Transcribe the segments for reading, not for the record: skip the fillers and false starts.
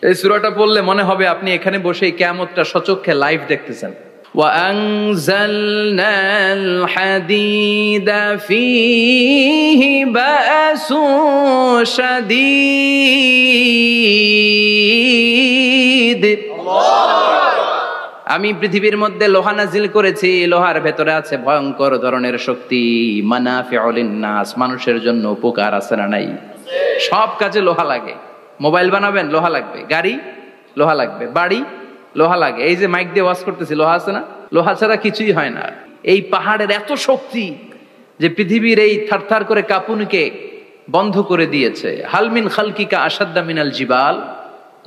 এই সূরাটা পড়লে মনে হবে আপনি এখানে বসেই কিয়ামতটা সচক্ষে লাইভ দেখতেছেন। وأنزلنا الحديد فيه بأس شديد আমি পৃথিবীর মধ্যে লোহা নাজিল করেছি, লোহার ভেতরে আছে ভয়ঙ্কর ধরনের শক্তি। মানাফিউল লিন্নাস, মানুষের জন্য উপকার আছে না নাই? সব কাজে লোহা লাগে। মোবাইল বানাবেন, লোহা লাগবে। গাড়ি, লোহা লাগবে। বাড়ি, লোহা লাগে। এই যে মাইক দিয়ে ওয়াজ করতেছি, লোহা আছে না? লোহা ছাড়া কিছুই হয় না। এই পাহাড়ের এত শক্তি যে পৃথিবীর এই থারথার করে কাঁপুনিকে বন্ধ করে দিয়েছে। হালমিন খালকিকা আসাদ্দা মিনাল জিবাল,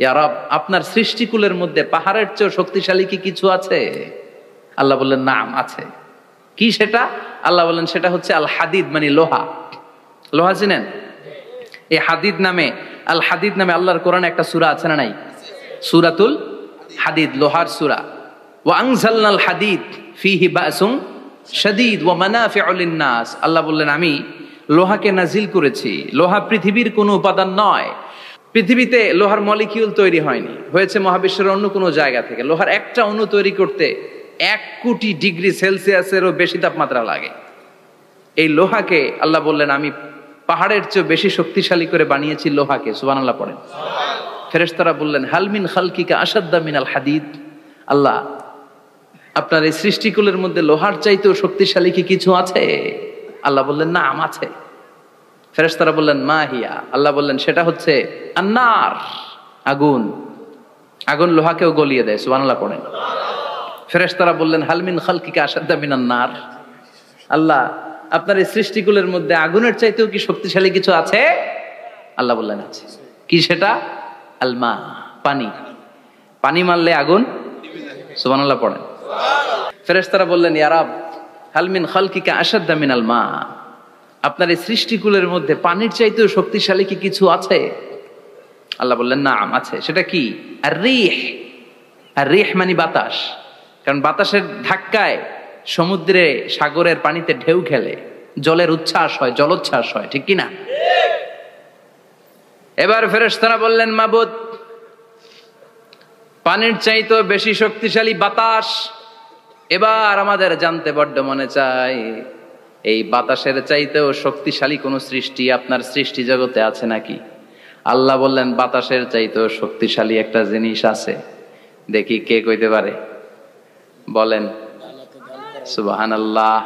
ইয়া রব, আপনার সৃষ্টিকুলের মধ্যে পাহাড়ের চেয়ে শক্তিশালী কি কিছু আছে? আল্লাহ বললেন নাম আছে। কি সেটা? আল্লাহ বললেন সেটা হচ্ছে আল হাদিদ, মানে লোহা। লোহা চিনেন? এই হাদিদ নামে, আল হাদিদ নামে আল্লাহর কোরআনে একটা সূরা আছে না নাই? সূরাতুল হাদিদ, লোহার সূরা। ওয়া আনজালনাল হাদিদ ফীহি বাসুন শাদীদ ওয়া মানাফিউ লিন-নাস। আল্লাহ বললেন আমি লোহাকে নাজিল করেছি। লোহা পৃথিবীর কোনো উপাদান নয়। পৃথিবীতে লোহার মলিকিউল তৈরি হয়নি, হয়েছে মহাবিশ্বের অন্য কোনো জায়গা থেকে। লোহার একটা অণু তৈরি করতে 1 কোটি ডিগ্রি সেলসিয়াসেরও বেশি তাপমাত্রা লাগে। এই লোহাকে আল্লাহ বললেন আমি পাহাড়ের চেয়ে বেশি শক্তিশালী করে বানিয়েছি লোহাকে। সুবহানাল্লাহ পড়েন। ফেরেশতারা বললেন হালমিন খালকিকা আসাদ্দা মিনাল হাদিদ। আল্লাহ, আপনার এই সৃষ্টিকুলের মধ্যে লোহার চাইতেও শক্তিশালী কি কিছু আছে? আল্লাহ বললেন নাম আছে। ফেরেশতারা বললেন মা হিয়া। আল্লাহ বললেন সেটা হচ্ছে আন্নার, আগুন। আগুন লোহাকেও গলিয়ে দেয়। সুবহানাল্লাহ পড়েন। ফেরেশতারা বললেন হালমিন খালকিকা আসাদ্দা মিনান নার। আল্লাহ, আপনার এই সৃষ্টিকুলের মধ্যে আগুনের চাইতেও কি শক্তিশালী কিছু আছে? আল্লাহ বললেন আছে। কি সেটা? আলমা, পানি। পানি মারলে আগুন। সুবহানাল্লাহ পড়েন। ফেরেশতারা বললেন ইয়া রব, হালমিন খালকিকা আসাদ্দা মিনাল মা, আপনার এই সৃষ্টিকুলের মধ্যে পানির চাইতেও শক্তিশালী কি কিছু আছে? আল্লাহ বললেন নাম আছে। সেটা কি? আর রিহ। আর রিহ মানে বাতাস। কারণ বাতাসের ধাক্কায় সমুদ্রে, সাগরের পানিতে ঢেউ খেলে, জলের উচ্ছ্বাস হয়, জলোচ্ছ্বাস হয়, ঠিক কিনা? এবার ফেরেশতারা বললেন মাবুদ, পানির চাইতেও বেশি শক্তিশালী বাতাস। এবার আমাদের জানতে বড্ড মনে চায়, এই বাতাসের চাইতেও শক্তিশালী কোন সৃষ্টি আপনার সৃষ্টি জগতে আছে নাকি? আল্লাহ বললেন বাতাসের চাইতেও শক্তিশালী একটা জিনিস আছে। দেখি কে কইতে পারে, বলেন। সুবহানাল্লাহ।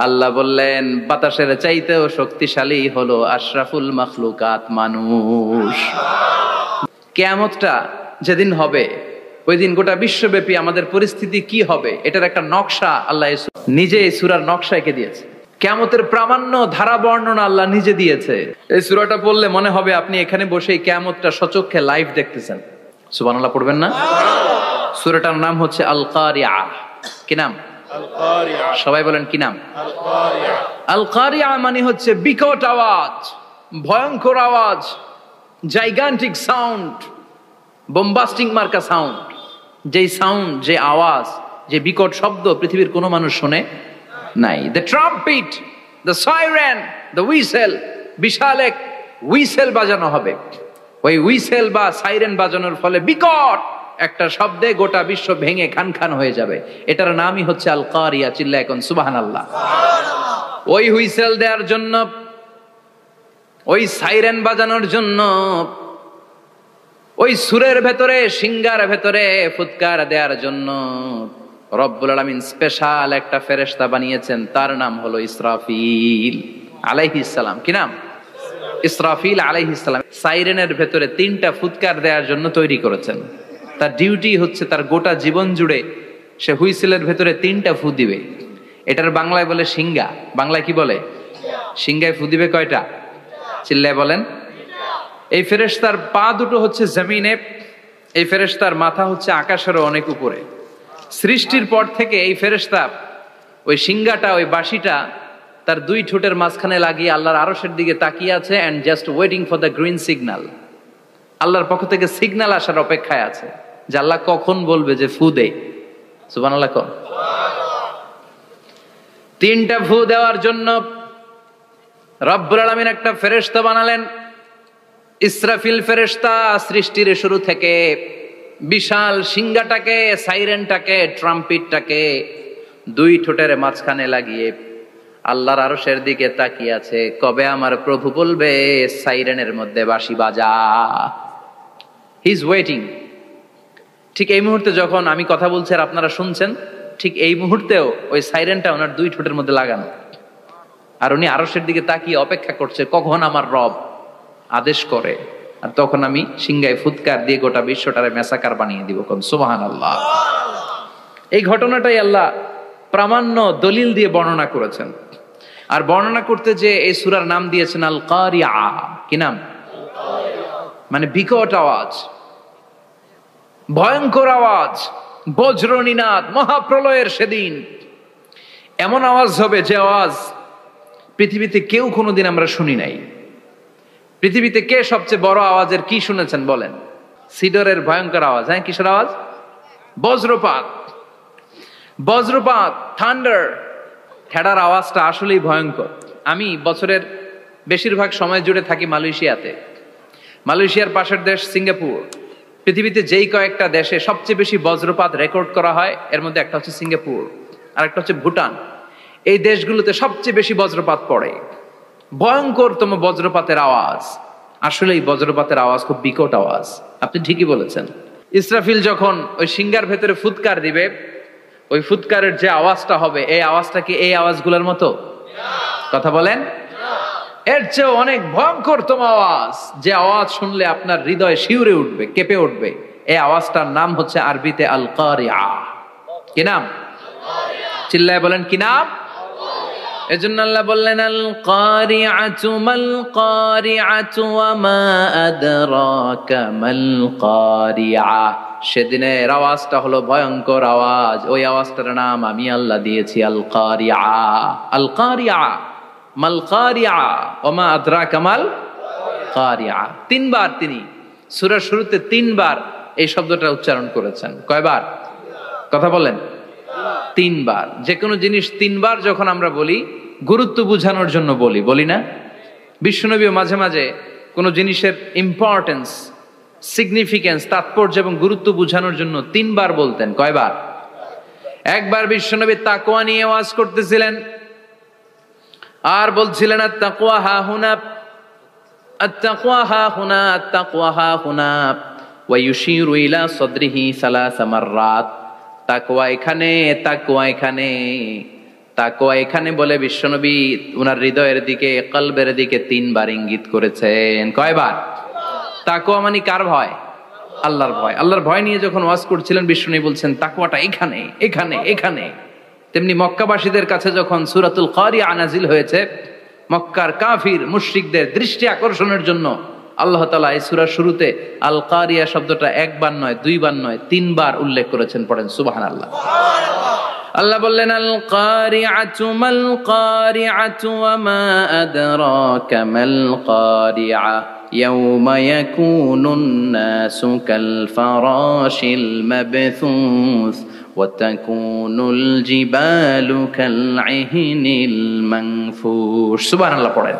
আল্লাহ বললেন বাতাসের চাইতেও শক্তিশালী হলো আশরাফুল মাখলুকাত, মানুষ। কিয়ামতটা যেদিন হবে, ওই দিন গোটা বিশ্বব্যাপী আমাদের পরিস্থিতি কি হবে এটার একটা নকশা আল্লাহ নিজে এই সূরার নকশা এঁকে দিয়েছে। কিয়ামতের প্রামাণ্য ধারা বর্ণনা আল্লাহ নিজে দিয়েছে। এই সূরাটা পড়লে মনে হবে আপনি এখানে বসেই কিয়ামতটা সচক্ষে লাইভ দেখতেছেন। সুবহানাল্লাহ পড়বেন না? সূরাটার নাম হচ্ছে আল কারিয়া। কি নাম? আল কারিয়া। সবাই বলেন কি নাম? আল কারিয়া। আল কারিয়া মানে হচ্ছে বিকট আওয়াজ, ভয়ঙ্কর আওয়াজ, জাইগান্টিক সাউন্ড, বোম্বাস্টিং মার্কা সাউন্ড। যেই সাউন্ড, যে আওয়াজ, যে বিকট শব্দ পৃথিবীর কোনো মানুষ শুনে নাই। The trumpet, the siren, the whistle, বিশাল এক হুইসেল বাজানো হবে। ওই হুইসেল বা সাইরেন বাজানোর ফলে বিকট একটা শব্দে গোটা বিশ্ব ভেঙে খান খান হয়ে যাবে। এটার নামই হচ্ছে আল কারিয়া। চিল্লায় এখন সুবহানাল্লাহ। ওই হুইসেল দেওয়ার জন্য, ওই সাইরেন বাজানোর জন্য, ওই সুরের ভেতরে, সিঙ্গার ভেতরে ফুৎকার দেওয়ার জন্য রব্বুল আলামিন স্পেশাল একটা ফেরেশতা বানিয়েছেন। তার নাম হলো ইসরাফিল আলাইহিস সালাম। কি নাম? ইসরাফিল আলাইহিস সালাম। সাইরেনের ভেতরে 3টা ফুৎকার দেওয়ার জন্য তৈরি করেছেন। তার ডিউটি হচ্ছে তার গোটা জীবন জুড়ে সে হুইসেলের ভেতরে 3টা ফু দিবে। এটার বাংলায় বলে সিঙ্গা। বাংলায় কি বলে? সিঙ্গায় ফু দিবে কয়টা? চিল্লায় বলেন। এই ফেরেশতার পা দুটো হচ্ছে জমিনে, এই ফেরেশতার মাথা হচ্ছে আকাশেরও অনেক উপরে। সৃষ্টির পর থেকে এই ফেরেশতা ওই সিঙ্গাটা, ওই বাঁশিটা তার 2 ঠোঁটের মাঝখানে লাগিয়ে আল্লাহর আরশের দিকে তাকিয়ে আছে, and just waiting for the green signal. আল্লাহর পক্ষ থেকে সিগন্যাল আসার অপেক্ষায় আছে যে আল্লাহ কখন বলবে যে ফু দে। সুবহানাল্লাহ। 3টা ফু দেওয়ার জন্য রব্বুল আলামিন একটা ফেরেশতা বানালেন। ইসরাফিল ফেরেশতা সৃষ্টির শুরু থেকে বিশাল সিংহাটাকে, সাইরেনটাকে, ট্রাম্পিটটাকে দুই ঠোঁটের মাঝখানে লাগিয়ে আল্লাহর আরশের দিকে তাকিয়ে আছে, কবে আমার প্রভু বলবে সাইরেনের মধ্যে বাঁশি বাজা। He is waiting. ঠিক এই মুহূর্তে যখন আমি কথা বলছি আর আপনারা শুনছেন, ঠিক এই মুহূর্তেও ওই সাইরেনটা ওনার দুই ঠোঁটের মধ্যে লাগানো, আর উনি আরশের দিকে তাকিয়ে অপেক্ষা করছে কখন আমার রব আদেশ করে, আর তখন আমি সিংহায় ফুৎকার দিয়ে গোটা বিশ্বটারে মেসাকার বানিয়ে দিব। সুবহানাল্লাহ। এই ঘটনাটাই আল্লাহ প্রামাণ্য দলিল দিয়ে বর্ণনা করেছেন। আর বর্ণনা করতে যে এই সূরার নাম দিয়েছেন আল কারিয়া। কি নাম? মানে বিকট আওয়াজ, ভয়ঙ্কর আওয়াজ, বজ্রনিনাদ, মহাপ্রলয়ের সেদিন এমন আওয়াজ হবে যে আওয়াজ পৃথিবীতে কেউ কোনোদিন আমরা শুনি নাই। পৃথিবীতে কে সবচেয়ে বড় আওয়াজের কি শুনেছেন বলেন? সিডরের ভয়ঙ্কর আওয়াজ। হ্যাঁ, কিসের আওয়াজ? বজ্রপাত। বজ্রপাত, থান্ডার, খেড়ার আওয়াজটা আসলেই ভয়ঙ্কর। আমি বছরের বেশিরভাগ সময় জুড়ে থাকি মালয়েশিয়াতে। মালয়েশিয়ার পাশের দেশ সিঙ্গাপুর। পৃথিবীতে যেই কয়েকটা দেশে সবচেয়ে বেশি বজ্রপাত রেকর্ড করা হয় এর মধ্যে একটা হচ্ছে সিঙ্গাপুর, আর একটা হচ্ছে ভুটান। এই দেশগুলোতে সবচেয়ে বেশি বজ্রপাত পড়ে। ভয়ঙ্করতম বজ্রপাতের আওয়াজ। আসলে এই বজ্রপাতের আওয়াজ খুব বিকট আওয়াজ। আপনি ঠিকই বলেছেন। ইসরাফিল যখন ওই সিংহার ভেতরে ফুৎকার দিবে, ওই ফুৎকারের যে আওয়াজটা হবে, এই আওয়াজটা কি এই আওয়াজগুলোর মতো? কথা বলেন। এর চেয়ে অনেক ভয়ঙ্করতম আওয়াজ, যে আওয়াজ শুনলে আপনার হৃদয় শিউরে উঠবে, কেঁপে উঠবে। এই আওয়াজটার নাম হচ্ছে আরবিতে আল কারিয়া। কি নাম? চিল্লায় বলেন কি নাম? এজন্য আল্লাহ বললেন আল কারিআতু মাল কারিআতু ওয়া মা আদরাকা মাল কারিআ। সেদিনের আওয়াজটা হলো ভয়ঙ্কর আওয়াজ। ওই আওয়াজটার নাম আমি আল্লাহ দিয়েছি আল কারিআ। আল কারিআ মাল কারিআ ওয়া মা আদরাকা মাল কারিআ। তিনবার তিনি সূরার শুরুতে তিনবার এই শব্দটা উচ্চারণ করেছেন। কয়বার? কথা বলেন। তিনবার। যে কোনো জিনিস তিনবার যখন আমরা বলি, গুরুত্ব বোঝানোর জন্য বলি না? বিশ্বনবীও মাঝে মাঝে কোনো জিনিসের ইম্পর্টেন্স, সিগনিফিকেন্স, তাৎপর্য এবং গুরুত্ব বোঝানোর জন্য তিনবার বলতেন। কয়বার? একবার বিশ্বনবী তাকওয়া নিয়ে ওয়াজ করতেছিলেন আর বলছিলেন আত-তাকওয়া হা হুনা, আত-তাকওয়া হা হুনা, আত-তাকওয়া হা হুনা, ওয়া ইউশিরু ইলা সাদরিহি সালাসা মাররাত। তাকওয়া এখানে, তাকওয়া এখানে, তাকওয়া এখানে বলে বিশ্বনবী উনার হৃদয়ের দিকে, কলবের দিকে তিনবার ইঙ্গিত করেছেন। কয়বার? তাকওয়া মানে কার ভয়? আল্লাহর ভয়। আল্লাহর ভয় নিয়ে যখন ওয়াজ করছিলেন বিশ্বনবী বলছেন তাকওয়াটা এখানে, এখানে, এখানে। তেমনি মক্কাবাসীদের কাছে যখন সূরাতুল কারিয়া নাজিল হয়েছে, মক্কার কাফির মুশরিকদের দৃষ্টি আকর্ষণের জন্য আল্লাহ তাআলা এই সূরার শুরুতে আল কারিয়া শব্দটা একবার নয়, দুইবার নয়, তিনবার উল্লেখ করেছেন। পড়েন সুবহানাল্লাহ। আল্লাহ বললেন আল কারিআতু মাল কারিআতু ওয়া মা আদরাকা মাল কারিআ ইয়াউমা ইয়াকুনুন নাসু কাল ফারাশিল মাবথুস ওয়া তাকুনুল জিবালু কাল ইহনিল মানফুশ। সুবহানাল্লাহ পড়েন।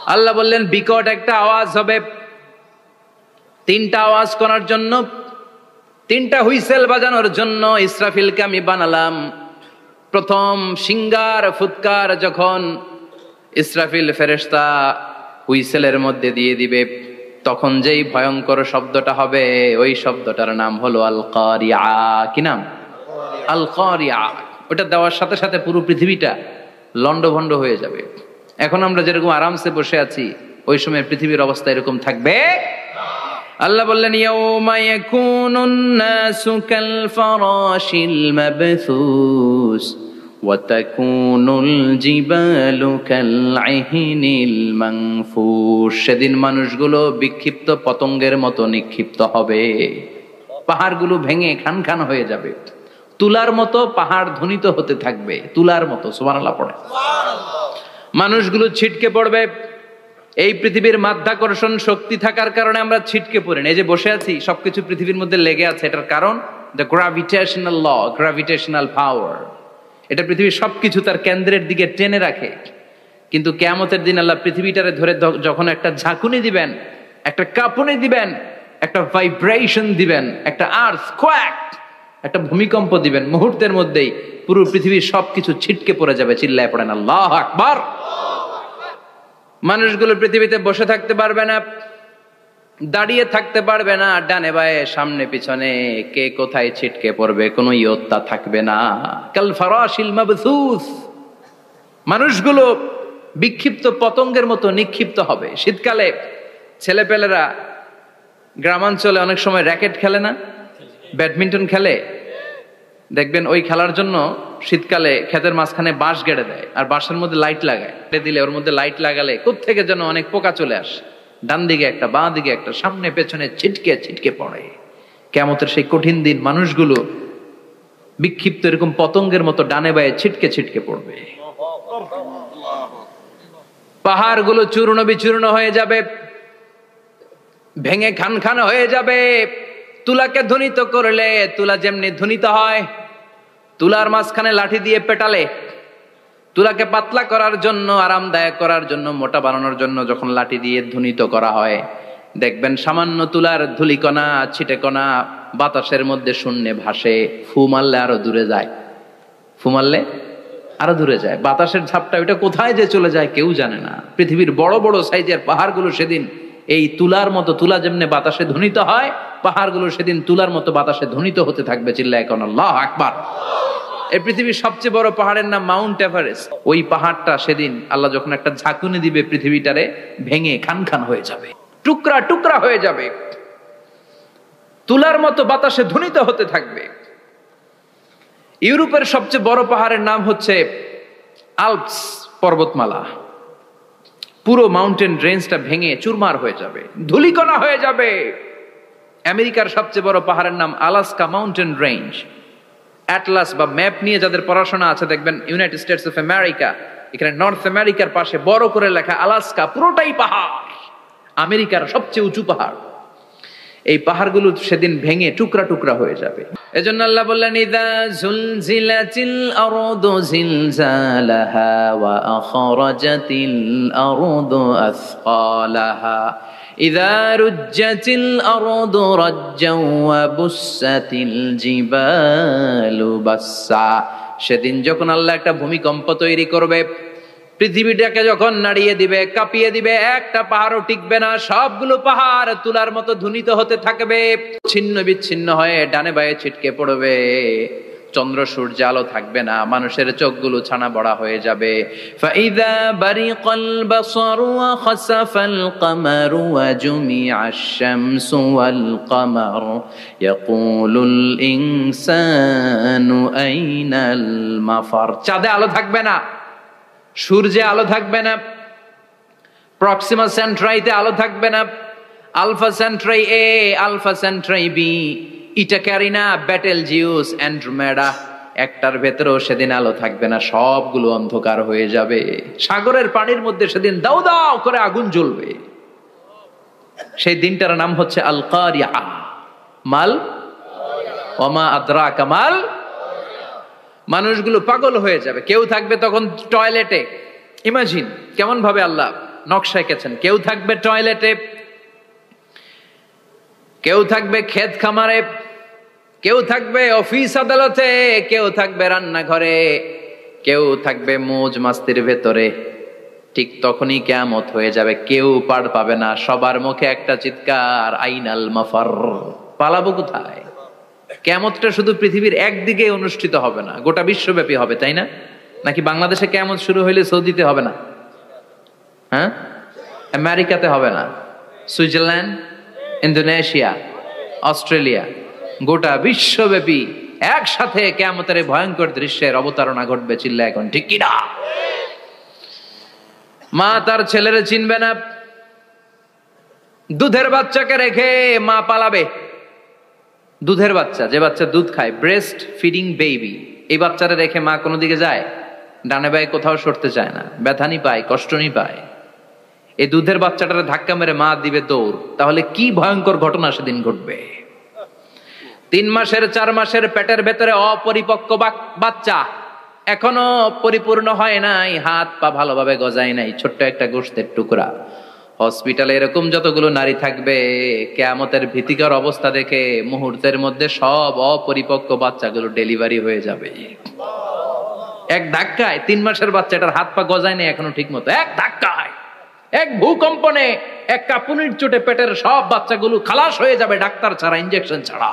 আল্লাহ বললেন বিকট একটা আওয়াজ হবে। তিনটা আওয়াজ করার জন্য, তিনটা হুইসেল বাজানোর জন্য ইসরাফিলকে আমি বানালাম। প্রথম সিংহার ফুৎকার যখন ইসরাফিল ফেরেশতা হুইসেলের মধ্যে দিয়ে দিবে, তখন যেই ভয়ঙ্কর শব্দটা হবে, ওই শব্দটার নাম হলো আল কারিআ। কি নাম? আল কারিআ। ওটা দেওয়ার সাথে সাথে পুরো পৃথিবীটা লন্ডভন্ড হয়ে যাবে। এখন আমরা যেরকম আরামসে বসে আছি, ওই সময় পৃথিবীর অবস্থা এরকম থাকবে। আল্লাহ বললেন ইয়াউমা ইয়াকুনুন নাসু কাল ফারাশিল মাবথুস ওয়া তাকুনুল জিবালু কাল ইহনিল মানফুশ। সেদিন মানুষগুলো বিক্ষিপ্ত পতঙ্গের মতো নিক্ষিপ্ত হবে। পাহাড়গুলো ভেঙে খান খান হয়ে যাবে। তুলার মতো পাহাড় ধ্বনিত হতে থাকবে, তুলার মতো। সুবহানাল্লাহ পড়ে। মানুষগুলো ছিটকে পড়বে। এই পৃথিবীর মাধ্যাকর্ষণ শক্তি থাকার কারণে আমরা ছিটকে পড়ি না। এই যে বসে আছি, সবকিছু পৃথিবীর মধ্যে লেগে আছে। এটার কারণ দ্য গ্র্যাভিটেশনাল ল, গ্র্যাভিটেশনাল পাওয়ার। এটা পৃথিবীর সবকিছু তার কেন্দ্রের দিকে টেনে রাখে। কিন্তু কিয়ামতের দিন আল্লাহ পৃথিবীটারে ধরে যখন একটা ঝাঁকুনি দিবেন, একটা কাঁপুনি দিবেন, একটা ভাইব্রেশন দিবেন, একটা আর্থকোয়াক, একটা ভূমিকম্প দিবেন, মুহূর্তের মধ্যেই পুরো পৃথিবীর সবকিছু ছিটকে পড়ে যাবে। চিল্লায় পড়েন আল্লাহু আকবার। মানুষগুলো পৃথিবীতে বসে থাকতে পারবে না, দাঁড়িয়ে থাকতে পারবে না, ডানে বায়ে সামনে পিছনে কে কোথায় ছিটকে পড়বে কোনো ইয়ত্তা থাকবে না। কাল ফারাশিল মাবসুস, মানুষগুলো বিক্ষিপ্ত পতঙ্গের মতো নিক্ষিপ্ত হবে। শীতকালে ছেলেপেলেরা গ্রামাঞ্চলে অনেক সময় র্যাকেট খেলে না, ব্যাডমিন্টন খেলে, দেখবেন ওই খেলার জন্য শীতকালে ক্ষেতের মাঝখানে বাঁশ গেড়ে দেয়, আর বাঁশের মধ্যে লাইট লাগায়, দিলে ওর মধ্যে লাইট লাগালে কোত্থেকে যেন অনেক পোকা চলে আসে, ডান দিকে একটা বাঁ দিকে একটা, সামনে পেছনে ছিটকে ছিটকে পড়ে। কিয়ামতের সেই কঠিন দিন মানুষগুলো বিক্ষিপ্ত এরকম পতঙ্গের মতো ডানে বায়ে ছিটকে ছিটকে পড়বে। পাহাড়গুলো চূর্ণ বিচূর্ণ হয়ে যাবে, ভেঙে খান খান হয়ে যাবে। তুলাকে ধ্বনিত করলে তুলা যেমনি ধ্বনিত হয়, তুলার মাঝখানে লাঠি দিয়ে পেটালে, তুলাকে পাতলা করার জন্য, আরামদায়ক করার জন্য, মোটা বানানোর জন্য যখন লাঠি দিয়ে ধ্বনিত করা হয়, দেখবেন সামান্য তুলার ধুলিকণা ছিটেকণা বাতাসের মধ্যে শূন্যে ভাসে, ফু মারলে আরো দূরে যায়, ফু মারলে আরো দূরে যায়। বাতাসের ঝাপটা ওইটা কোথায় যে চলে যায় কেউ জানে না। পৃথিবীর বড় বড় সাইজের পাহাড়গুলো সেদিন এই তুলার মতো, তুলা যেমনি বাতাসে ধ্বনিত হয়, পাহাড়গুলো সেদিন তুলার মতো বাতাসে ধ্বনিত হতে থাকবে। চিল্লায় এখন আল্লাহু আকবার। এই পৃথিবীর সবচেয়ে বড় পাহাড়ের নাম মাউন্ট এভারেস্ট। ওই পাহাড়টা সেদিন আল্লাহ যখন একটা ঝাঁকুনি দিবে, পৃথিবীটারে ভেঙে খান খান হয়ে যাবে, টুকরা টুকরা হয়ে যাবে, তুলার মতো বাতাসে ধ্বনিত হতে থাকবে। ইউরোপের সবচেয়ে বড় পাহাড়ের নাম হচ্ছে আল্পস পর্বতমালা। পুরো মাউন্টেন রেঞ্জটা ভেঙে চুরমার হয়ে যাবে, ধূলিকণা হয়ে যাবে। আমেরিকার সবচেয়ে বড় পাহাড়ের নাম আলাস্কা মাউন্টেন রেঞ্জ। অ্যাটলাস বা ম্যাপ নিয়ে যাদের পড়াশোনা আছে দেখবেন ইউনাইটেড স্টেটস অফ আমেরিকা, এখানে নর্থ আমেরিকার পাশে বড় করে লেখা আলাস্কা, পুরোটাই পাহাড়, আমেরিকার সবচেয়ে উঁচু পাহাড়। এই পাহাড়গুলো সেদিন ভেঙে টুকরা টুকরা হয়ে যাবে। এজন্য আল্লাহ বললেন, ইযা যুলজিলাতিল আরদু জিলজালাহা ওয়া আখরাজাতিল আরদু আসকালাহা ইযা রুজ্জাতিল আরদু রাজ্জাও ওয়া বুসাতিল জিবালু বাসসা। সেদিন যখন আল্লাহ একটা ভূমিকম্প তৈরি করবে, পৃথিবীটাকে যখন নাড়িয়ে দিবে, কাঁপিয়ে দিবে, একটা পাহাড়ও টিকবে না, সবগুলো পাহাড় তুলার মতো ধ্বনিত হতে থাকবে, ছিন্ন বিচ্ছিন্ন হয়ে ডানে বায়ে ছিটকে পড়বে। চন্দ্র সূর্য আলো থাকবে না, মানুষের চোখগুলো ছানা বড়া হয়ে যাবে। ফাইদা বারিকাল বাসারু ওয়া খাসাফাল কামারু ওয়া জুমিআশ শামসু ওয়াল কামার ইয়াকুলুল ইনসানু আইনাল মাফার। চাঁদে আলো থাকবে না, সূর্যে আলো থাকবে না, প্রক্সিমা সেন্ট্রাইতে আলো থাকবে না, আলফা সেন্ট্রাই এ, আলফা সেন্ট্রাই বি, ইটা ক্যারিনা, ব্যাটেল জিউস, অ্যান্ড্রোমেডা, একটার ভেতরেও সেদিন আলো থাকবে না, সবগুলো অন্ধকার হয়ে যাবে। সাগরের পানির মধ্যে সেদিন দাউ দাউ করে আগুন জ্বলবে। সেই দিনটার নাম হচ্ছে আল কারিয়া। মাল ওমা আদরাকা মাল। মানুষগুলো পাগল হয়ে যাবে। কেউ থাকবে তখন টয়লেটে, ইমাজিন কেমন ভাবে আল্লাহ নকশা এঁকেছেন। কেউ থাকবে টয়লেটে, কেউ থাকবে ক্ষেত খামারে, কেউ থাকবে অফিস আদালতে, কেউ থাকবে রান্নাঘরে, কেউ থাকবে মৌজ মাস্তির ভেতরে। ঠিক তখনই কিয়ামত হয়ে যাবে, কেউ পার পাবে না, সবার মুখে একটা চিৎকার, আইনাল মাফার। পালাবো কোথায়? কিয়ামতটা শুধু পৃথিবীর একদিকে অনুষ্ঠিত হবে না, গোটা বিশ্বব্যাপী হবে, তাই না? নাকি বাংলাদেশে কিয়ামত শুরু হইলে সৌদিতে হবে না? হ্যাঁ, আমেরিকাতে হবে না, সুইজারল্যান্ড, ইন্দোনেশিয়া, অস্ট্রেলিয়া, গোটা বিশ্বব্যাপী একসাথে কিয়ামতের ভয়ঙ্কর দৃশ্যের অবতারণা ঘটবে। চিল্লা এখন ঠিক কিনা? মা তার ছেলেরে চিনবে না, দুধের বাচ্চাকে রেখে মা পালাবে। দুধের বাচ্চা, যে বাচ্চা দুধ খায়, ব্রেস্ট ফিডিং বেবি, এই বাচ্চারা রেখে মা কোনো দিকে যায়? ডানে বায়ে কোথাও সরতে চায় না, ব্যথানি পায়, কষ্টনি পায়। এই দুধের বাচ্চাটারে ধাক্কা মেরে মা দিবে দৌড়। তাহলে কি ভয়ঙ্কর ঘটনা সেদিন ঘটবে। 3 মাসের 4 মাসের পেটের ভেতরে অপরিপক্ক বাচ্চা, এখনো পরিপূর্ণ হয় নাই, হাত পা ভালোভাবে গজায় নাই, ছোট্ট একটা গোশতের টুকরা। হসপিটালে এরকম যতগুলো নারী থাকবে, কিয়ামতের ভীতিকর অবস্থা দেখে মুহূর্তের মধ্যে সব অপরিপক্ক বাচ্চাগুলো ডেলিভারি হয়ে যাবে। এক ধাক্কায় 3 মাসের বাচ্চাটার হাত পা গজায় নেই এখনো ঠিক মতো, এক ধাক্কায়, এক ভূকম্পনে, এক কাঁপুনির চোটে পেটের সব বাচ্চাগুলো খালাস হয়ে যাবে ডাক্তার ছাড়া, ইনজেকশন ছাড়া।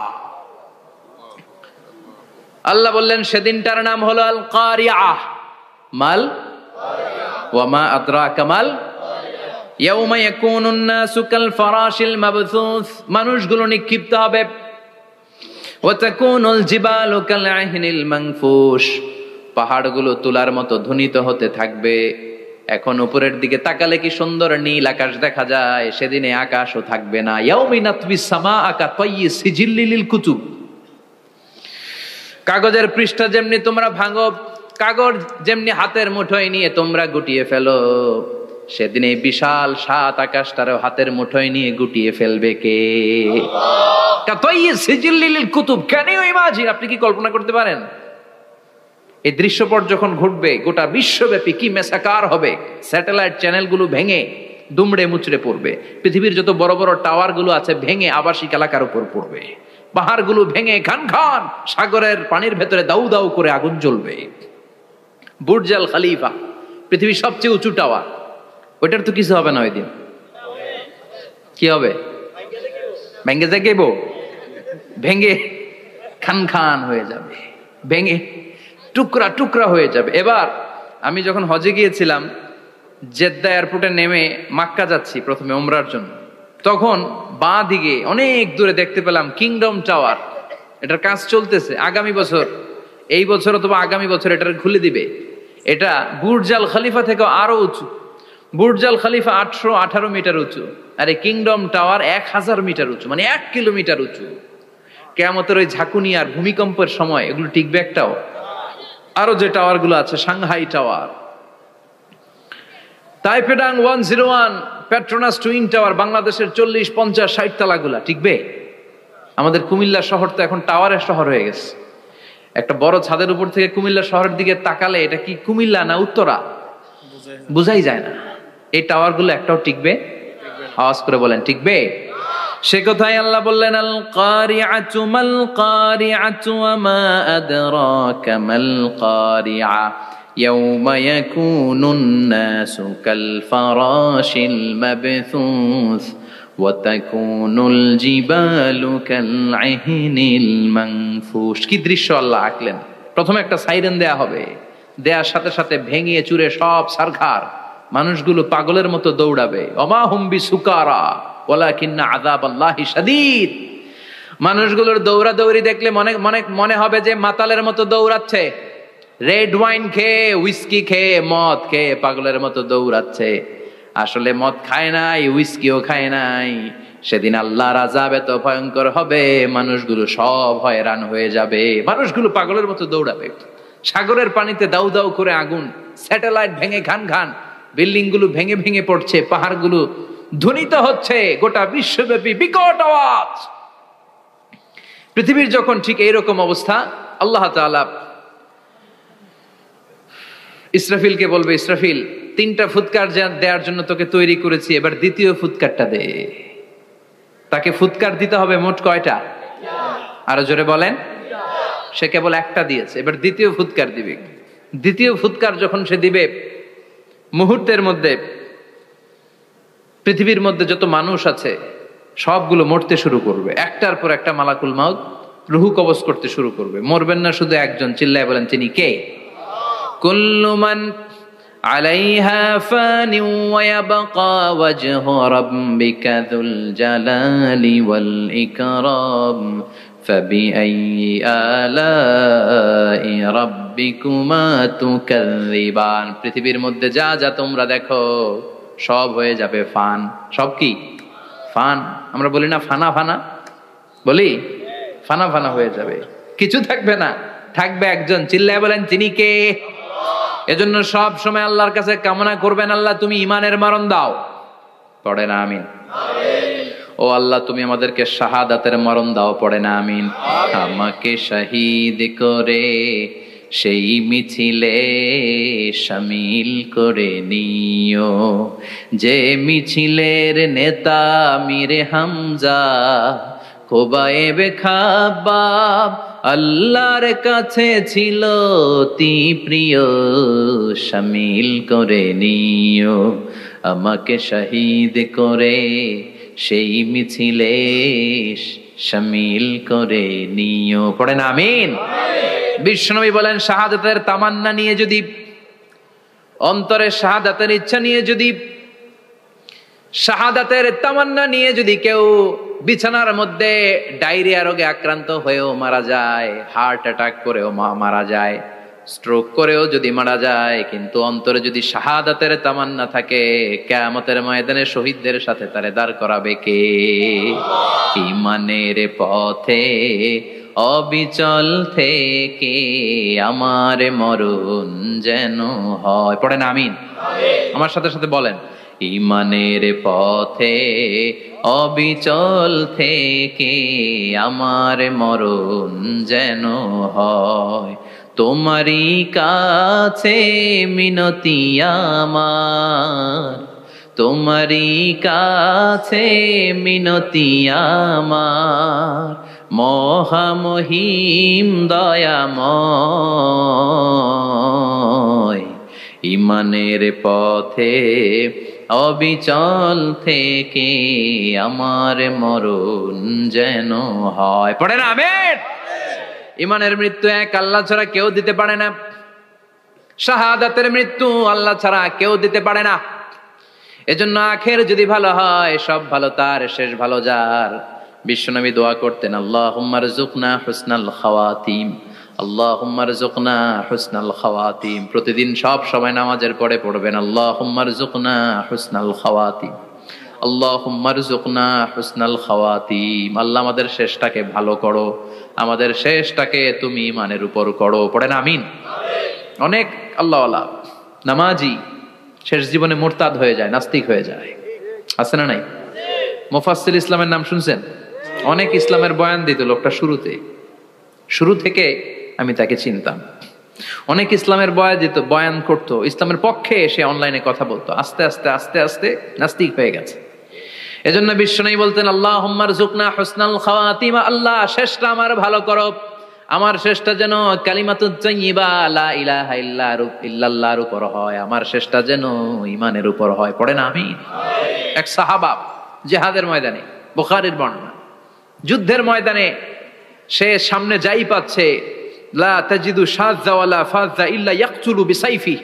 আল্লাহ বললেন সেদিনটার নাম হলো আল কারিআহ। মাল ওয়া মা আদরাকা মাল ইয়াউমা ইয়াকুনুন নাসু কাল ফারাশিল মাবথুস, মানুষগুলো নিক্ষিপ্ত হবে। ওয়া তাকুনুল জিবালু কাল আহিনিল মানফুশ, পাহাড়গুলো তুলার মতো ধ্বনিত হতে থাকবে। এখন উপরের দিকে তাকালে কি সুন্দর নীল আকাশ দেখা যায়, সেদিনে আকাশও থাকবে না। ইয়াউমিন নাতবিস সামাআ কাতাইয়ি সিজিল্লিল লিল কুতুব, কাগজের পৃষ্ঠা যেমনি তোমরা ভাঙো, কাগজ যেমনি হাতের মুঠোয় নিয়ে তোমরা গুটিয়ে ফেলো, সেদিন এই বিশাল 7 আকাশটারও হাতের মুঠোয় নিয়ে গুটিয়ে ফেলবে কে? কাতাইয়ি সিজিল্লিল লিল কুতুব, ক্যান ইউ ইমাজিন? আপনি কি কল্পনা করতে পারেন এই দৃশ্যপট যখন ঘটবে গোটা বিশ্বব্যাপী কি মেসাকার হবে? স্যাটেলাইট চ্যানেলগুলো ভেঙে দুমড়ে মুচড়ে পড়বে, পৃথিবীর যত বড় বড় টাওয়ারগুলো আছে ভেঙে আবাসিক এলাকার উপর পড়বে, পাহাড়গুলো ভেঙে খান খান সাগরের পানির ভেতরে দাউ দাউ করে আগুন জ্বলবে। বুর্জ আল খলিফা পৃথিবীর সবচেয়ে উঁচু টাওয়ার, ওইটার তো কিছু হবে না, ওই দিন কি হবে? ভেঙে যাইব, ভেঙে খান খান হয়ে যাবে, ভেঙে টুকরা টুকরা হয়ে যাবে। এবার আমি যখন হজে গিয়েছিলাম, জেদ্দা এয়ারপোর্টে নেমে মক্কা যাচ্ছি প্রথমে উমরার জন্য, তখন বাঁ দিকে অনেক দূরে দেখতে পেলাম কিংডম টাওয়ার। এটার কাজ চলতেছে, আগামী বছর, এই বছর অথবা আগামী বছর এটার খুলে দিবে। এটা বুর্জ আল খলিফা থেকে আরো উঁচু। বুর্জ আল খলিফা 818 মিটার উঁচু, আর এই কিংডম টাওয়ার 1000 মিটার উঁচু, মানে 1 কিলোমিটার উঁচু। কিয়ামতের ওই ঝাঁকুনি আর ভূমিকম্পের সময় এগুলো টিকবে একটাও? আরো যে টাওয়ার গুলো আছে, সাংহাই টাওয়ার, তাইপেডাং 101, পেট্রোনাস টুইন টাওয়ার, বাংলাদেশের 40, 50, 60 তালাগুলা টিকবে? আমাদের কুমিল্লা শহর তো এখন টাওয়ারের শহর হয়ে গেছে। একটা বড় ছাদের উপর থেকে কুমিল্লা শহরের দিকে তাকালে এটা কি কুমিল্লা না উত্তরা বুঝাই যায় না। এই টাওয়ার গুলো একটাও টিকবে? আওয়াজ করে বলেন টিকবে? সে কথাই আল্লাহ বললেন আল কারিআতু মাল কারিআতু ওয়া মা আদরাকা মাল কারিআ ইয়াউমা ইয়াকুনুন নাসু কাল ফারাশিল মাবথুস ওয়া তাকুনুল জিবালু কাল আহিনিল মানফুশ। কি দৃশ্য আল্লাহ আঁকলেন! প্রথমে একটা সাইরেন দেয়া হবে, দেয়ার সাথে সাথে ভেঙে চুরে সব সারখার, মানুষগুলো পাগলের মতো দৌড়াবে। ওমা হুম বিসুকারা ওয়ালাকিন্না আযাবাল্লাহি শাদীদ। মানুষগুলোর দৌড়াদৌড়ি দেখলে মনে হবে যে মাতালের মতো দৌড়াচ্ছে, রেড ওয়াইন খেয়ে, হুইস্কি খেয়ে, মদ খেয়ে পাগলের মতো দৌড়াচ্ছে। আসলে মদ খায় নাই, হুইস্কিও খায় নাই। সেদিন আল্লাহর আযাব এত ভয়ঙ্কর হবে, মানুষগুলো সব হয়রান হয়ে যাবে, মানুষগুলো পাগলের মতো দৌড়াবে। সাগরের পানিতে দাউ দাউ করে আগুন, স্যাটেলাইট ভেঙে খান খান, বিল্ডিং গুলো ভেঙে ভেঙে পড়ছে, পাহাড়গুলো ধ্বনিত হচ্ছে, গোটা বিশ্বব্যাপী বিকট আওয়াজ। পৃথিবীর যখন ঠিক এইরকম অবস্থা, আল্লাহ তাআলা ইসরাফিলকে বলবে, ইসরাফিল 3টা ফুৎকার দেওয়ার জন্য তোকে তৈরি করেছি, এবার দ্বিতীয় ফুৎকারটা দে। তাকে ফুৎকার দিতে হবে মোট কয়টা? আরো জোরে বলেন। সে কেবল একটা দিয়েছে, এবার দ্বিতীয় ফুৎকার দিবে। দ্বিতীয় ফুৎকার যখন সে দিবে, মুহূর্তের মধ্যে পৃথিবীর মধ্যে যত মানুষ আছে সবগুলো মরতে শুরু করবে, একটার পর একটা মালাকুল মাউত রুহু কবজ করতে শুরু করবে। মরবেন না শুধু একজন, চিল্লায় বলেন তিনি কে? কুল্লু মান আলাইহা ফানি ওয়া ইয়াবকা ওয়াজহু রাব্বিকা যুল জালালি ওয়াল ইকরাম ফাবিআইয়ি আলাই রাব্বিকুমা তুকাযযিবান। পৃথিবীর মধ্যে যা যা তোমরা দেখো সব হয়ে যাবে ফান। সব কি? ফান। আমরা বলি না ফানা ফানা, বলি ফানা ফানা হয়ে যাবে, কিছু থাকবে না, থাকবে একজন, চিল্লায় বলেন তিনি কে? এজন্য সব সময় আল্লাহর কাছে কামনা করবেন, আল্লাহ তুমি ঈমানের মরণ দাও। পড়ে না আমিন? ও আল্লাহ তুমি আমাদেরকে শাহাদাতের মরণ দাও। পড়ে না আমিন? আমাকে শহীদ করে সেই মিছিলে শামিল করে নিও। যে মিছিলের নেতা মীরে হামজা, খোবায়েবে খাব্বাব আল্লাহর কাছে ছিল অতি প্রিয়, শামিল করে নিও। আমাকে শহীদ করে সেই মিছিলে শামিল করে নিও। পড়েন আমিন। বিশ্বনবী বলেন, শাহাদাতের তামান্না নিয়ে যদি, অন্তরে শাহাদাতের ইচ্ছা নিয়ে যদি, শাহাদাতের তামান্না নিয়ে যদি কেউ বিছানার মধ্যে ডায়রিয়া রোগে আক্রান্ত হয়েও মারা যায়, হার্ট অ্যাটাক করেও মারা যায়, স্ট্রোক করেও যদি মারা যায়, কিন্তু অন্তরে যদি শাহাদাতের তামান্না থাকে, কিয়ামতের ময়দানে শহীদদের সাথে তারে দাঁড় করাবে কে? ঈমানের পথে অবিচল থেকে আমার মরণ যেন হয়। পড়েন আমিন। আমার সাথে সাথে বলেন, ঈমানের পথে অবিচল থেকে আমার মরণ যেন হয়। তোমারই কাছে মিনতি আমার, তোমারই কাছে মিনতি আমার, মহামহিম দয়াময়। ঈমানের পথে অবিচল থেকে আমার মরণ যেন হয়। পড়েন আমিন। ঈমানের মৃত্যু এক আল্লাহ ছাড়া কেউ দিতে পারে না, শাহাদাতের মৃত্যু আল্লাহ ছাড়া কেউ দিতে পারে না। এজন্য আখের যদি ভালো হয়, সব ভালো তার, শেষ ভালো যার। বিশ্বনবী দোয়া করতেন, আল্লাহুম্মা রযুকনা হুসনাল খাওয়াতিম, আল্লাহুম্মা রযুকনা হুসনাল খাওয়াতিম। প্রতিদিন সব সময় নামাজের পরে পড়বেন, আল্লাহুম্মা রযুকনা হুসনাল খাওয়াতিম, আল্লাহুম্মা রযুকনা হুসনাল খাওয়াতিম। আল্লাহ আমাদের শেষটাকে ভালো করো, আমাদের শেষটাকে তুমি ঈমানের উপর করো। পড়েন আমিন। অনেক আল্লাহওয়ালা নামাজি শেষ জীবনে মুরতাদ হয়ে যায়, নাস্তিক হয়ে যায়, আছে না নাই? মুফাসসির ইসলামের নাম শুনছেন? অনেক ইসলামের বয়ান দিত লোকটা শুরু থেকে আমি তাকে চিনতাম। অনেক ইসলামের বয়ান করতো, ইসলামের পক্ষে এসে অনলাইনে কথা বলতো। আস্তে আস্তে আস্তে আস্তে নাস্তিক হয়ে গেছে। এজন্য বিশ্বনবী বলতেন, আল্লাহুম্মা রযুকনা হুসনাল খাওয়াতিম, আল্লাহ শেষটা আমার ভালো করো, আমার শেষটা যেন কালিমাতুত তাইয়্যিবা লা ইলাহা ইল্লাল্লাহর উপর হয়, আমার শেষটা যেন ঈমানের উপর হয়। পড়েন আমিন। এক সাহাবা জিহাদের ময়দানে, বুখারীর বর্ণনা, যুদ্ধের ময়দানে সে সামনে যাই পাচ্ছে, লা তাজিদু শাযযা ওয়ালা ফাযযা ইল্লা ইয়াকতুলু বিসাইফি,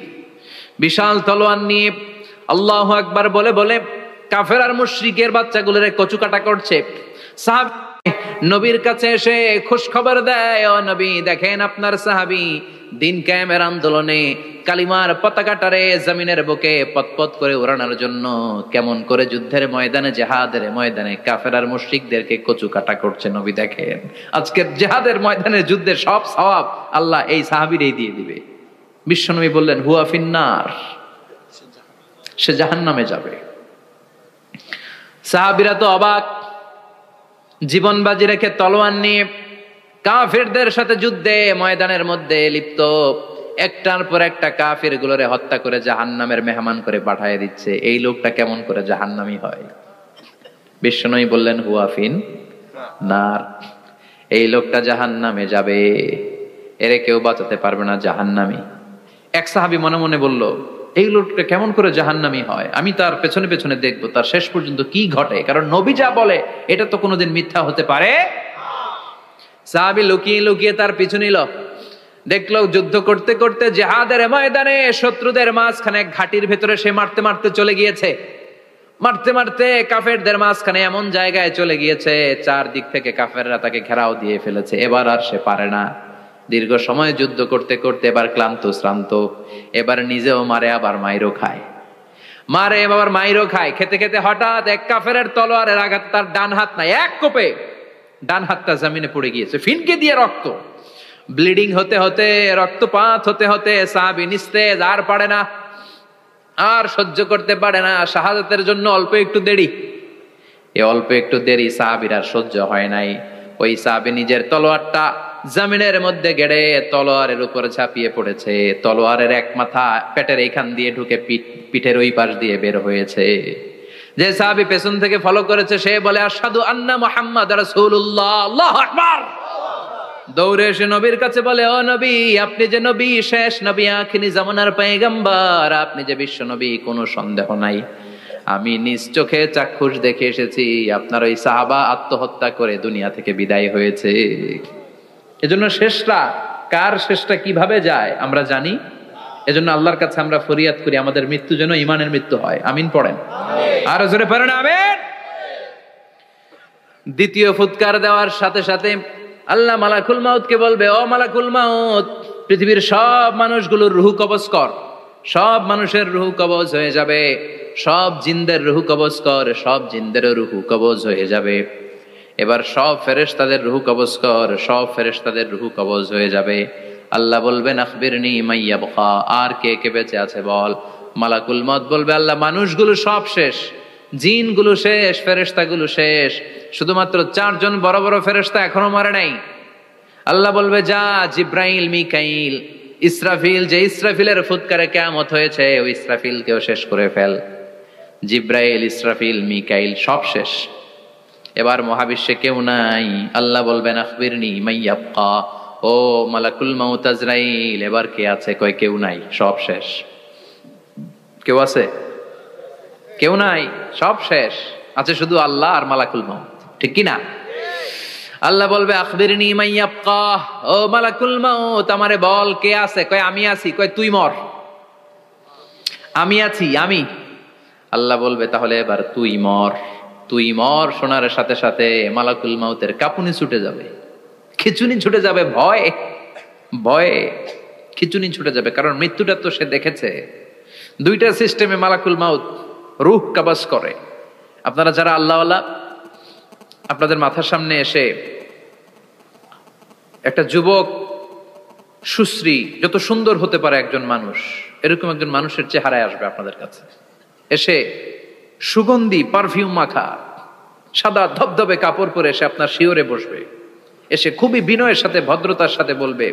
বিশাল তলোয়ার নিয়ে আল্লাহু আকবার বলে বলে কাফের আর মুশরিকের বাচ্চাগুলোরে কচুকাটা করছে। সাহাবী নবীর কাছে এসে খুশ খবর দেয়, ও নবী দেখেন আপনার সাহাবী দিন কায়েমের আন্দোলনে কালিমার পতাকাটারে জমিনের বুকে পতপত করে উড়ানোর জন্য কেমন করে যুদ্ধের ময়দানে, জিহাদের ময়দানে কাফের আর মুশরিকদেরকে কচুকাটা করছে। নবী দেখেন আজকের জিহাদের ময়দানে যুদ্ধের সব সওয়াব আল্লাহ এই সাহাবীরই দিয়ে দিবে। বিশ্বনবী বললেন, হুয়া ফিন্নার, সে জাহান্নামে যাবে। সাহাবীরা তো অবাক, জীবন বাজি রেখে তলোয়ার নিয়ে কাফেরদের সাথে যুদ্ধে ময়দানের মধ্যে লিপ্ত, একটার পর একটা কাফের গুলোরে হত্যা করে জাহান্নামের মেহমান করে পাঠিয়ে দিচ্ছে। এই লোকটা কেমন করে জাহান্নামী হয়? বিশ্বনবী বললেন, হুয়া ফিন নার, এই লোকটা জাহান্নামে যাবে, এরে কেউ বাঁচাতে পারবে না, জাহান্নামী। এক সাহাবী মনে মনে বলল, এই লোকটা কেমন করে জাহান্নামী হয়, আমি তার পেছনে পেছনে দেখবো তার শেষ পর্যন্ত কি ঘটে, কারণ নবী যা বলে এটা তো কোনোদিন মিথ্যা হতে পারে। সাহাবী লুকিয়ে লুকিয়ে তার পিছু নিল, দেখলো যুদ্ধ করতে করতে জিহাদের ময়দানে শত্রুদের মাঝখানে ঘাটির ভেতরে সে মারতে মারতে চলে গিয়েছে, মারতে মারতে কাফেরদের মাঝখানে এমন জায়গায় চলে গিয়েছে চারদিক থেকে কাফেররা তাকে ঘেরাও দিয়ে ফেলেছে। এবার আর সে পারে না, দীর্ঘ সময় যুদ্ধ করতে করতে এবার ক্লান্ত শ্রান্ত, এবার নিজেও মারে আবার মাইরও খায়, মারে আবার মাইরও খায়। খেতে খেতে হঠাৎ এক কাফেরের তলোয়ারের আঘাত তার ডান হাত নাই, এক কোপে ডান হাতটা জমিনে পড়ে গিয়েছে, ফিনকে দিয়ে রক্ত, ব্লিডিং হতে হতে, রক্তপাত হতে হতে সাহাবী নিস্তেজ, আর পারে না, আর সহ্য করতে পারে না। শাহাদাতের জন্য অল্প একটু দেরি, এই অল্প একটু দেরি সাহাবীর আর সহ্য হয় নাই। ওই সাহাবী নিজের তলোয়ারটা জমিনের মধ্যে গেড়ে তলোয়ারের উপর ঝাঁপিয়ে পড়েছে। তলোয়ারের এক মাথা পেটের এইখান দিয়ে ঢুকে পিঠের ওই পাশ দিয়ে বের হয়েছে। যে সাহাবী পেছন থেকে ফলো করেছে সে বলে আশহাদু আন্না মুহাম্মাদ রাসূলুল্লাহ, আল্লাহু আকবার। দৌড়ে এসে নবীর কাছে বলে, ও নবী, আপনি যে নবী, শেষ নবী, আখিরি জামানার পয়গম্বর, আপনি যে বিশ্ব নবী, কোনো সন্দেহ নাই। আমি নিজ চোখে চাক্ষুষ দেখে এসেছি আপনার ওই সাহাবা আত্মহত্যা করে দুনিয়া থেকে বিদায় হয়েছে। এজন্য শেষটা কার, শেষটা কিভাবে যায় আমরা জানি। এজন্য আল্লাহর কাছে আমরা ফরিয়াদ করি আমাদের মৃত্যু যেন ঈমানের মৃত্যু হয়। আমিন পড়েন, আর জোরে পড়েন আমিন। দ্বিতীয় ফুৎকার দেওয়ার সাথে সাথে আল্লাহ মালাকুল মাউতকে বলবে, ও মালাকুল মাউত, পৃথিবীর সব মানুষগুলোর রুহ কবজ কর। সব মানুষের রুহ কবজ হয়ে যাবে। সব জিনদের রুহ কবজ কর। সব জিনদের রুহ কবজ হয়ে যাবে। এবার সব ফেরেশতাদের রুহ কবজ কর। সব ফেরেশতাদের রুহ কবজ হয়ে যাবে। আল্লাহ বলবেন আখবিরনি মাইয়া বকা, আর কে কে বেঁচে আছে বল। মালাকুল মউত বলবে, আল্লাহ মানুষগুলো সব শেষ, জিনগুলো শেষ, ফেরেশতাগুলো শেষ, শুধুমাত্র 4 জন বড় বড় ফেরেশতা এখনো মরে নাই। আল্লাহ বলবে, যা জিব্রাইল, মিকাইল, ইসরাফিল, যে ইসরাফিলের ফুৎকারে কিয়ামত হয়েছে ওই ইসরাফিলকেও শেষ করে ফেল। জিব্রাইল, ইসরাফিল, মিকাইল সব শেষ। এবার মহাবিশ্বে কেউ নাই। আল্লাহ বলবেন আখবিরনি মাইয়াবকা, ও মালাকুল মাউত আজরাইল, এবার কে আছে? কয় কেউ নাই, সব শেষ। কেউ আছে? কেউ নাই, সব শেষ। আছে শুধু আল্লাহ আর মালাকুল মাউত, ঠিক কি না? আল্লাহ বলবে আখবিরনি মাইয়াবকা, ও মালাকুল মাউত আমারে বল কে আছে? কয় আমি আছি। কয় তুই মর। আমি আছি, আমি। আল্লাহ বলবে তাহলে এবার তুই মর। তুই মর শোনার সাথে সাথে মালাকুল মাউতের কাঁপুনি ছুটে যাবে, খিচুনি ছুটে যাবে, ভয় ভয়ে খিচুনি ছুটে যাবে। কারণ মৃত্যুটা তো সে দেখেছে। দুইটা সিস্টেমে মালাকুল মাউত রূহ কবজ করে। আপনারা যারা আল্লাহওয়ালা, আপনাদের মাথার সামনে এসে একটা যুবক, সুশ্রী, যত সুন্দর হতে পারে একজন মানুষ, এরকম একজন মানুষের চেহারায় আসবে আপনাদের কাছে। এসে সুগন্ধি পারফিউম মাখা সাদা ধবধবে কাপড় পরে এসে আপনার শিওরে বসবে। এসে খুবই বিনয়ের সাথে, ভদ্রতার সাথে বলবে,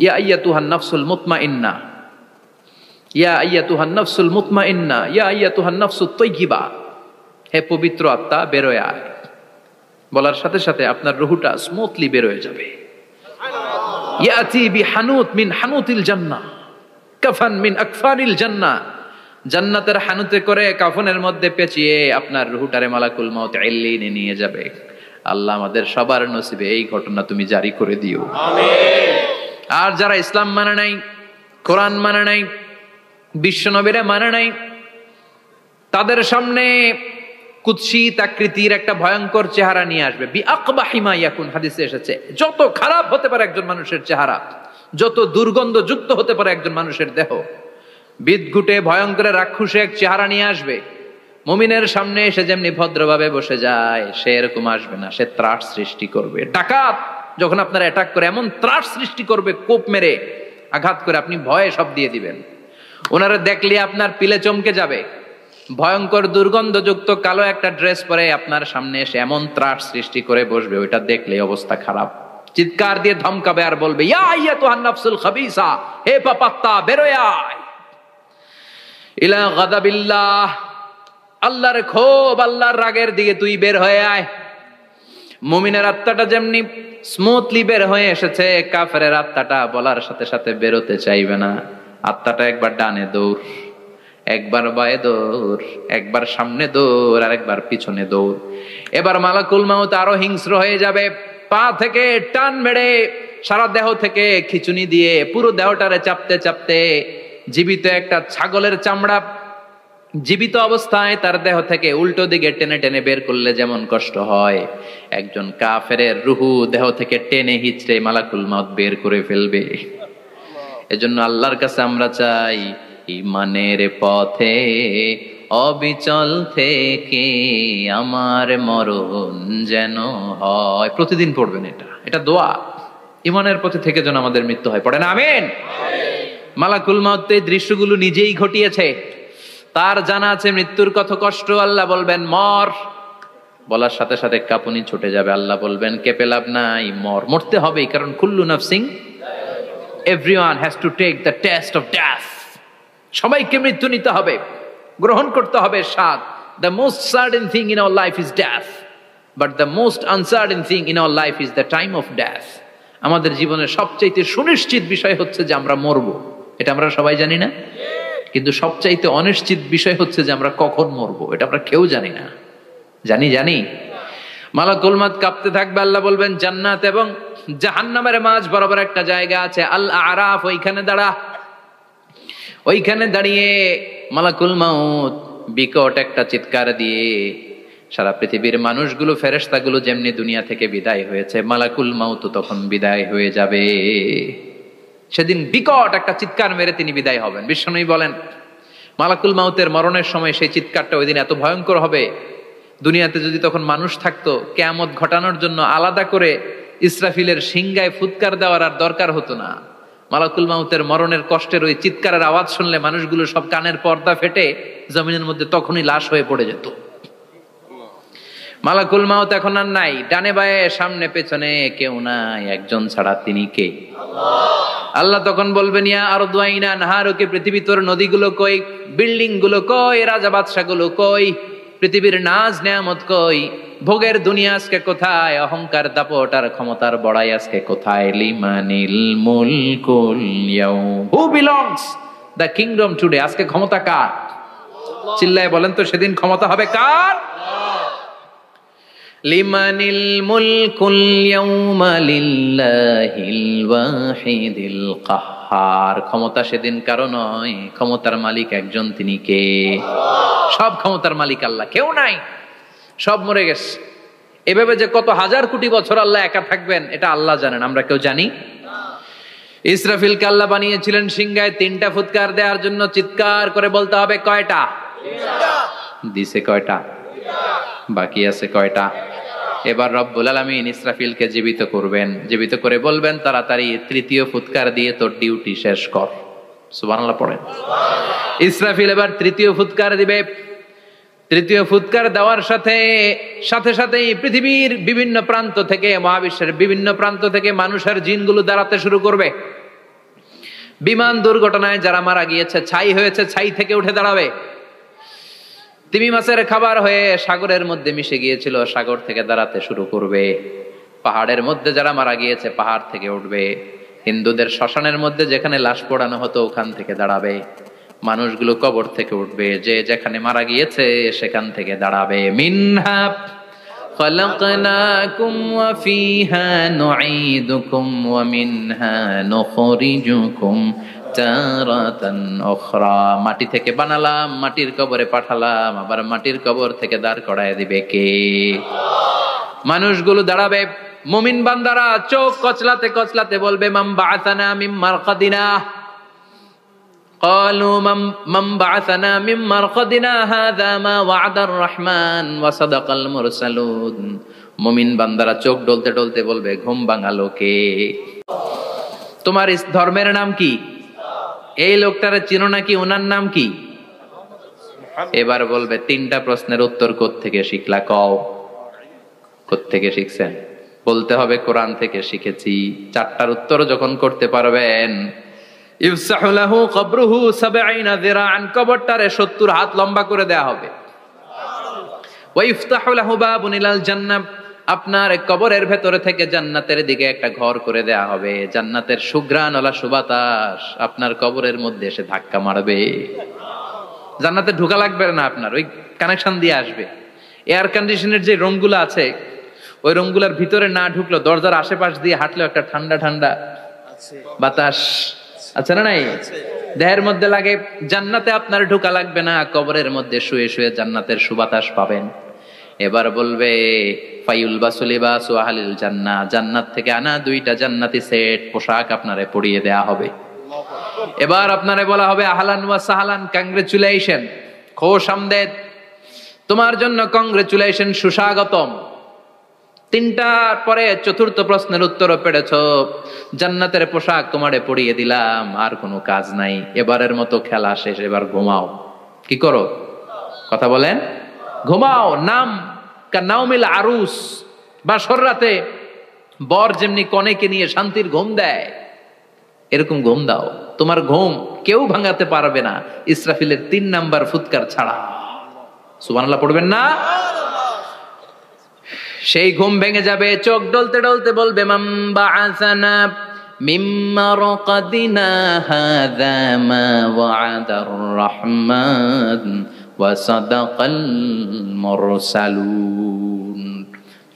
ইয়া আইয়াতুহান নাফসুল মুতমাইন্না, ইয়া আইয়াতুহান নাফসুল মুতমাইন্না, ইয়া আইয়াতুহান নাফসুত তাইয়্যিবা, হে পবিত্র আত্মা বেরোয় আয়। বলার সাথে সাথে আপনার রুহটা স্মুথলি বেরোয় যাবে। ইয়াতি বিহানুত মিন হানুতিল জান্নাহ, কাফান মিন আকফানিল জান্নাহ, জান্নাতের হানুতে করে কাফনের মধ্যে পেঁচিয়ে আপনার রুহটারে মালাকুল মাউত ইল্লিনে নিয়ে যাবে। আল্লাহ আমাদের সবার নসিবে এই ঘটনা তুমি জারি করে দিও, আমিন। আর যারা ইসলাম মানে নাই, কোরআন মানে নাই, বিশ্ব নবীরা মানে নাই, তাদের সামনে কুৎসিত আকৃতির একটা ভয়ঙ্কর চেহারা নিয়ে আসবে। বি আকবাহি মা ইয়াকুন, হাদিসে এসেছে যত খারাপ হতে পারে একজন মানুষের চেহারা, যত দুর্গন্ধ যুক্ত হতে পারে একজন মানুষের দেহ, বিদঘুটে ভয়ঙ্কর রাক্ষসে এক চেহারা নিয়ে আসবে। মুমিনের সামনে এসে যেমনি ভদ্রভাবে বসে যায়, সে এরকম আসবে না। সে ত্রাস সৃষ্টি করবে। ডাকাত যখন আপনার অ্যাটাক করে এমন ত্রাস সৃষ্টি করবে, কোপ মেরে আঘাত করে আপনি ভয়ে সব দিয়ে দিবেন। ওনারা দেখলে আপনার পিলে চমকে যাবে। ভয়ঙ্কর দুর্গন্ধযুক্ত কালো একটা ড্রেস পরে আপনার সামনে এসে এমন ত্রাস সৃষ্টি করে বসবে, ওইটা দেখলে অবস্থা খারাপ। চিৎকার দিয়ে ধমকাবে আর বলবে, ইয়া আইয়াতুহান নাফসুল খাবিসা, হে পাপাত্তা বেরোয় আয় ইলা গাদাবিল্লাহ, আল্লাহর ক্ষোভ, আল্লাহর রাগের দিকে তুই বের হয়ে আয়। মুমিনের আত্মাটা যেমনি স্মুথলি বের হয়ে এসেছে, কাফেরের আত্মাটা বলার সাথে সাথে বেরোতে চাইবে না। আত্মাটা একবার ডানে দৌড়, একবার বায়ে দৌড়, একবার সামনে দৌড়, আর একবার পিছনে দৌড়। এবার মালাকুল মাউত আরো হিংস্র হয়ে যাবে। পা থেকে টান মেরে সারা দেহ থেকে খিচুনি দিয়ে পুরো দেহটারে চাপতে চাপতে জীবিত একটা ছাগলের চামড়া জীবিত অবস্থায় তার দেহ থেকে উল্টো দিকে টেনে টেনে বের করলে যেমন কষ্ট হয়, একজন কাফেরের রুহু দেহ থেকে টেনে হিচড়ে মালাকুল মাউত বের করে ফেলবে। এজন্য আল্লাহর কাছে আমরা চাই, ঈমানের পথে অবিচল থেকে আমার মরণ যেন হয়। প্রতিদিন পড়বেন এটা দোয়া। ঈমানের পথে থেকে যেন আমাদের মৃত্যু হয়। পড়েন আমিন। মালাকুল মাউত এই দৃশ্যগুলো নিজেই ঘটিয়েছে, তার জানা আছে মৃত্যুর কত কষ্ট। আল্লাহ বলবেন মর, বলার সাথে সাথে কাঁপুনি ছুটে যাবে। আল্লাহ বলবেন কেঁপে লাভ নাই, মরতে হবে, কারণ কুল্লু নাফসিং, everyone has to take the test of death. সবাইকে মৃত্যু নিতে হবে, গ্রহণ করতে হবে স্বাদ। The most certain thing in our life is death, but the most uncertain thing in our life is the time of death. আমাদের জীবনের সবচাইতে সুনিশ্চিত বিষয় হচ্ছে যে আমরা মরবো, এটা আমরা সবাই জানি না, কিন্তু সবচাইতে অনিশ্চিত বিষয় হচ্ছে যে আমরা কখন মরবো, এটা আমরা কেউ জানি না। জানি মালাকুল মউত কাঁপতে থাকবে। আল্লাহ বলবেন জান্নাত এবং জাহান্নামের মাঝ বরাবর একটা জায়গা আছে, আল আরাফ, ওইখানে দাঁড়া। ওইখানে দাঁড়িয়ে মালাকুল মউত বিকট একটা চিৎকার দিয়ে সারা পৃথিবীর মানুষগুলো, ফেরেশতাগুলো যেমনি দুনিয়া থেকে বিদায় হয়েছে, মালাকুল মউত তখন বিদায় হয়ে যাবে। সেদিন বিকট একটা চিৎকার মেরে তিনি বিদায় হবেন। বিশ্বনবী বলেন মালাকুল মউতের মরণের সময় সেই চিৎকারটা ওই দিন এত ভয়ঙ্কর হবে, দুনিয়াতে যদি তখন মানুষ থাকতো, কিয়ামত ঘটানোর জন্য আলাদা করে ইসরাফিলের সিংগায় ফুৎকার দেওয়ার আর দরকার হতো না। মালাকুল মউতের মরণের কষ্টের ওই চিৎকারের আওয়াজ শুনলে মানুষগুলো সব কানের পর্দা ফেটে জমিনের মধ্যে তখনই লাশ হয়ে পড়ে যেত। মালাকুল মউত এখন আর নাই, ডানে বায়ে সামনে পেছনে কেউ নাই, একজন ছাড়া, তিনি কে? আল্লাহ তখন বলবেন ইয়া আরদু আইনা নাহারুকে, পৃথিবী তোর নদীগুলো কই, বিল্ডিং গুলো কই, রাজা বাদশা গুলো কই, পৃথিবীর নাজ নেয়ামত কই, ভোগের দুনিয়া আজকে কোথায়, অহংকার দাপট আর ক্ষমতার বড়াই আজকে কোথায়? লিমানিল মুলকুল ইয়াউম, who belongs the kingdom today, আজকে ক্ষমতা কার? চিল্লায় বলেন তো সেদিন ক্ষমতা হবে কার? লিমানিল মুলকুল ইয়াউমা লিল্লাহিল ওয়াহিদিল কাহ্হার, ক্ষমতা সেদিন কারো নয়, ক্ষমতার মালিক একজন, তিনি কে? সব ক্ষমতার মালিক আল্লাহ, কেউ নাই, সব মরে গেছে। এভাবে যে কত হাজার কোটি বছর আল্লাহ একা থাকবেন এটা আল্লাহ জানেন, আমরা কেউ জানি? ইসরাফিলকে আল্লাহ বানিয়েছিলেন সিংহায় 3টা ফুৎকার দেওয়ার জন্য, চিৎকার করে বলতে হবে কয়টা? দিছে কয়টা? বাকি আছে কয়টা? এবার রব্বুল আলামিন ইসরাফিলকে জীবিত করবেন, জীবিত করে বলবেন তাড়াতাড়ি 3য় ফুৎকার দিয়ে তোর ডিউটি শেষ কর। সুবহানাল্লাহ পড়েন। ইসরাফিল এবার 3য় ফুৎকার দিবে। 3য় ফুৎকার দেওয়ার সাথে সাথেই পৃথিবীর বিভিন্ন প্রান্ত থেকে, মহাবিশ্বের বিভিন্ন প্রান্ত থেকে মানুষের জিনগুলো দাঁড়াতে শুরু করবে। বিমান দুর্ঘটনায় যারা মারা গিয়েছে, ছাই হয়েছে, ছাই থেকে উঠে দাঁড়াবে। তিমি মাছের খাবার হয়ে সাগরের মধ্যে মিশে গিয়েছিল, সাগর থেকে দাঁড়াতে শুরু করবে। পাহাড়ের মধ্যে যারা মারা গিয়েছে, পাহাড় থেকে উঠবে। হিন্দুদের শ্মশানের মধ্যে যেখানে লাশ পোড়ানো হতো, ওখান থেকে দাঁড়াবে। মানুষগুলো কবর থেকে উঠবে, যে যেখানে মারা গিয়েছে সেখান থেকে দাঁড়াবে। মিনহা খালাকনাকুম ওয়া ফিহা নুঈদুকুম ওয়া মিনহা নুখরিজুকুম তারাতান উখরা, মাটি থেকে বানালাম, মাটির কবরে পাঠালাম, আবার মাটির কবর থেকে দাঁড় করায় দিবে কে? মানুষগুলো দাঁড়াবে। মুমিন বান্দারা চোখ কচলাতে কচলাতে বলবে মান বাআসানা মিন মারকাদিনা, ক্বালু মান বাআসানা মিন মারকাদিনা হাযা মা ওয়া'দার রহমান ওয়া সাদাকাল মুরসালুন। মুমিন বান্দারা চোখ ডলতে ডলতে বলবে ঘুম ভাঙালো কে? তোমার ধর্মের নাম কি? এই লোকটারে চিনো নাকি? ওনার নাম কি? এবার বলবে 3টা প্রশ্নের উত্তর কোত্থেকে শিখলা কও? কোত্থেকে শিখছেন? বলতে হবে কোরআন থেকে শিখেছি। 4টার উত্তর যখন করতে পারবেন, ইফসাহু লাহু কবরুহু 70 যিরাআন, কবরটারে 70 হাত লম্বা করে দেয়া হবে। ওয়া ইফতাহু লাহু বাবুন ইলাল জান্নাহ, আপনার কবরের ভেতরে থেকে জান্নাতের দিকে একটা ঘর করে দেয়া হবে। জান্নাতের সুঘ্রাণওয়ালা সুবাতাস আপনার কবরের মধ্যে এসে ধাক্কা মারবে। জান্নাতে ঢোকা লাগবে না, আপনার ওই কানেকশন দিয়ে আসবে। এয়ার কন্ডিশনের যে রুমগুলো আছে, ওই রুমগুলোর ভিতরে না ঢুকলো, দরজার আশেপাশ দিয়ে হাঁটলেও একটা ঠান্ডা ঠান্ডা বাতাস আছে না নাই? দেহের মধ্যে লাগে। জান্নাতে আপনার ঢোকা লাগবে না, কবরের মধ্যে শুয়ে শুয়ে জান্নাতের সুবাতাস পাবেন। এবার বলবে ফায়ুলবাসু লিবাসু আহলিল জান্নাহ, জান্নাত থেকে আনা 2টা জান্নাতি সেট পোশাক আপনারে পরিয়ে দেয়া হবে। এবার আপনারে বলা হবে আহলান ওয়া সাহলান, কংগ্রেচুলেশন, খোশ আমদেদ, তোমার জন্য কংগ্রেচুলেশন, সুস্বাগতম। 3টার পরে 4র্থ প্রশ্নের উত্তরও পেরেছো, জান্নাতের পোশাক তোমারে পরিয়ে দিলাম, আর কোনো কাজ নাই, এবারের মতো খেলা শেষ, এবার ঘুমাও। কি করো? কথা বলেন। ঘুমাও। নাম কানাউমিল আরুস, বাসর রাতে বর যেমনি কনেকে নিয়ে শান্তির ঘুম দেয়, এরকম ঘুম দাও। তোমার ঘুম কেউ ভাঙাতে পারবে না ইসরাফিলের 3 নাম্বার ফুৎকার ছাড়া। সুবহানাল্লাহ পড়বেন না? সেই ঘুম ভেঙে যাবে, চোখ ডলতে ডলতে বলবে মান বাআসানা মিন মারকাদিনা হাযা মা ওয়া'দার রাহমান ওয়া সাদাকাল মুরসালুন।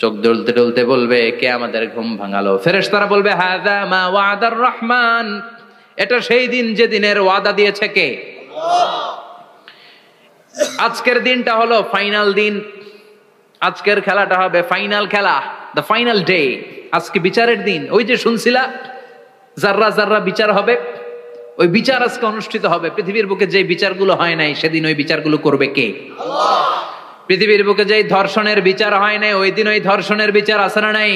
চোখ ডলতে ডলতে বলবে, কে আমাদের ঘুম ভাঙালো? ফেরেশতারা বলবে হাযা মা ওয়া'দার রাহমান, এটা সেই দিন যে দিনের ওয়াদা দিয়েছে কে? আল্লাহ। আজকের দিনটা হলো ফাইনাল দিন, আজকের খেলাটা হবে ফাইনাল খেলা, দ্য ফাইনাল ডে। আজকে বিচারের দিন। ওই যে শুনছিলা যাররা যাররা বিচার হবে, ওই বিচার আজকে অনুষ্ঠিত হবে। পৃথিবীর বুকে যে বিচারগুলো হয় নাই সেদিন ওই বিচারগুলো করবে কে? আল্লাহ। পৃথিবীর বুকে যে ধর্ষণের বিচার হয় নাই ওই দিন ওই ধর্ষণের বিচার আছে না নাই?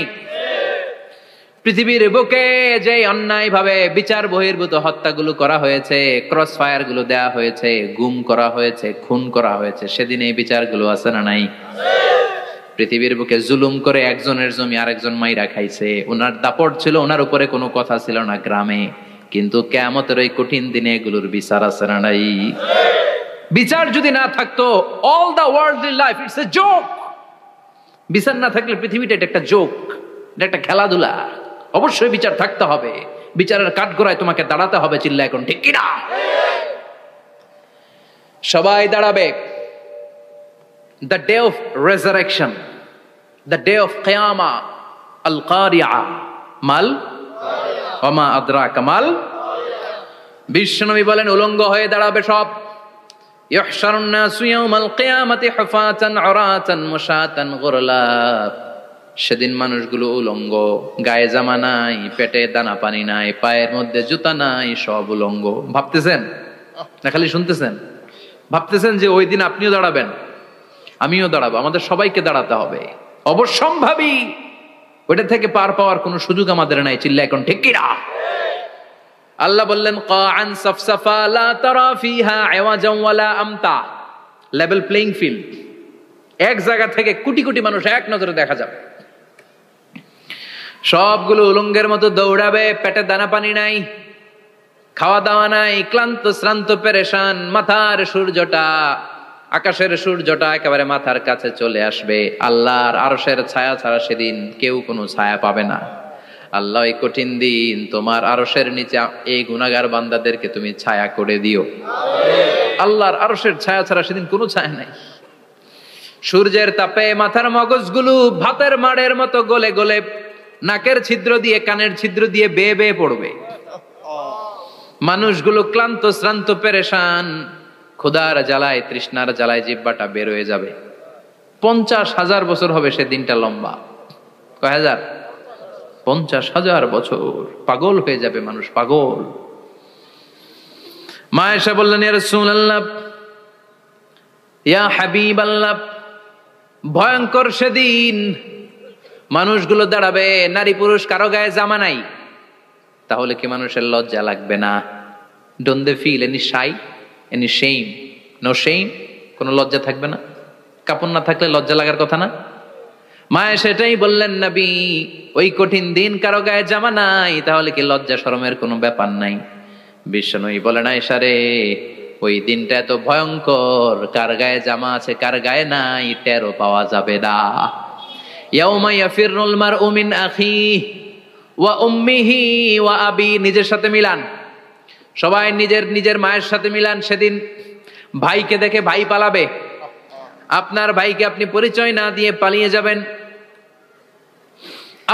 পৃথিবীর বুকে যে অন্যায় ভাবে বিচার বহির্ভূত হত্যাগুলো করা হয়েছে, ক্রস ফায়ার গুলো দেয়া হয়েছে, গুম করা হয়েছে, খুন করা হয়েছে, সেদিন এই বিচারগুলো আছে না নাই? পৃথিবীর বুকে জুলুম করে একজনের জমি আরেকজন মাইরা খাইছে, ওনার দাপট ছিল, ওনার উপরে কোনো কথা ছিল না গ্রামে, কিন্তু কিয়ামতের ওই কঠিন দিনে এগুলোর বিচার আছে না নাই? বিচার যদি না থাকতো, all the worldly life it's a joke. বিচার না থাকলে পৃথিবীটা এটা একটা জোক, এটা একটা খেলাধুলা। অবশ্যই বিচার থাকতে হবে, বিচারের কাঠগড়ায় তোমাকে দাঁড়াতে হবে। চিল্লা এখন ঠিক কিনা? সবাই দাঁড়াবে। The day of resurrection, the day of qiyamah, al-qari'ah, mal wama adraka mal। বিশ্বনবী বলেন উলঙ্গ হয়ে দাঁড়াবে সব। ইহশারুন নাসু ইয়াওমাল কিয়ামাতি হুফাতান উরাতান মুশাতান গুরলা। সেদিন মানুষগুলো উলঙ্গ, গায়ে জামা নাই, পেটে দানা পানি নাই, পায়ের মধ্যে জুতা নাই, সব উলঙ্গ। ভাবতেছেন না খালি শুনতেছেন? ভাবতেছেন যে ওই দিন আপনিও দাঁড়াবেন, আমিও দাঁড়াবো, আমাদের সবাইকে দাঁড়াতে হবে। অবশ্যম্ভাবী, ওইটা থেকে পার পাওয়ার কোনো সুযোগ আমাদের নাই। চিল্লা এখন ঠিক কিনা? আল্লাহ বললেন কাআন সাফসাফা লা তারা ফিহা আওয়াজান ওয়ালা আমতা, লেভেল প্লেইং ফিল্ড। এক জায়গা থেকে কোটি কোটি মানুষ এক নজরে দেখা যাবে। সবগুলো উলঙ্গের মতো দৌড়াবে, পেটে দানা পানি নাই, খাওয়া দাওয়া নাই, ক্লান্ত শ্রান্ত পেরেশান। মাথার সূর্যটা, আকাশের সূর্যটা একেবারে মাথার কাছে চলে আসবে। আল্লাহর আরশের ছায়া ছাড়া সেদিন কেউ কোনো ছায়া পাবে না। আল্লাহ এই কঠিন দিন তোমার আরশের নিচে এই গুনাহগার বান্দাদেরকে তুমি ছায়া করে দিও। আল্লাহর আরশের ছায়া ছাড়া সেদিন কোনো ছায়া নাই। সূর্যের তাপে মাথার মগজগুলো ভাতের মাড়ের মতো গলে গলে নাকের ছিদ্র দিয়ে কানের ছিদ্র দিয়ে বেয়ে বেয়ে পড়বে। মানুষগুলো ক্লান্ত শ্রান্ত পেরেশান, ক্ষুধার জ্বালায় তৃষ্ণার জ্বালায় জিহ্বাটা বের হয়ে যাবে। 50,000 বছর হবে সে দিনটা লম্বা। কয় হাজার? 50,000 বছর। পাগল হয়ে যাবে মানুষ, পাগল। মা আয়েশা বললেন ইয়া রাসূলুল্লাহ, ইয়া হাবিবাল্লাহ, ভয়ঙ্কর সেদিন মানুষগুলো দাঁড়াবে, নারী পুরুষ কারো গায়ে জামা নাই, তাহলে কি মানুষের লজ্জা লাগবে না? Don't they feel any shy, any shame? No shame, কোনো লজ্জা থাকবে না? কাপড় না থাকলে লজ্জা লাগার কথা না? মায়ে সেটাই বললেন নবী, ওই কঠিন দিন কারো গায়ে জামা নাই, তাহলে কি লজ্জা শরমের কোনো ব্যাপার নাই? বিশ্বনবী বলেন আয়েশা রে, ওই দিনটা এত ভয়ঙ্কর, কার গায়ে জামা আছে কার গায়ে নাই টেরও পাওয়া যাবে না। ইয়াউমা ইয়াফিরুল মারউ মিন আখিহি ওয়া উম্মিহি ওয়া আবি, নিজের সাথে মিলান, সবাই নিজের নিজের মায়ের সাথে মিলান। সেদিন ভাইকে দেখে ভাই পালাবে, আপনার ভাইকে আপনি পরিচয় না দিয়ে পালিয়ে যাবেন।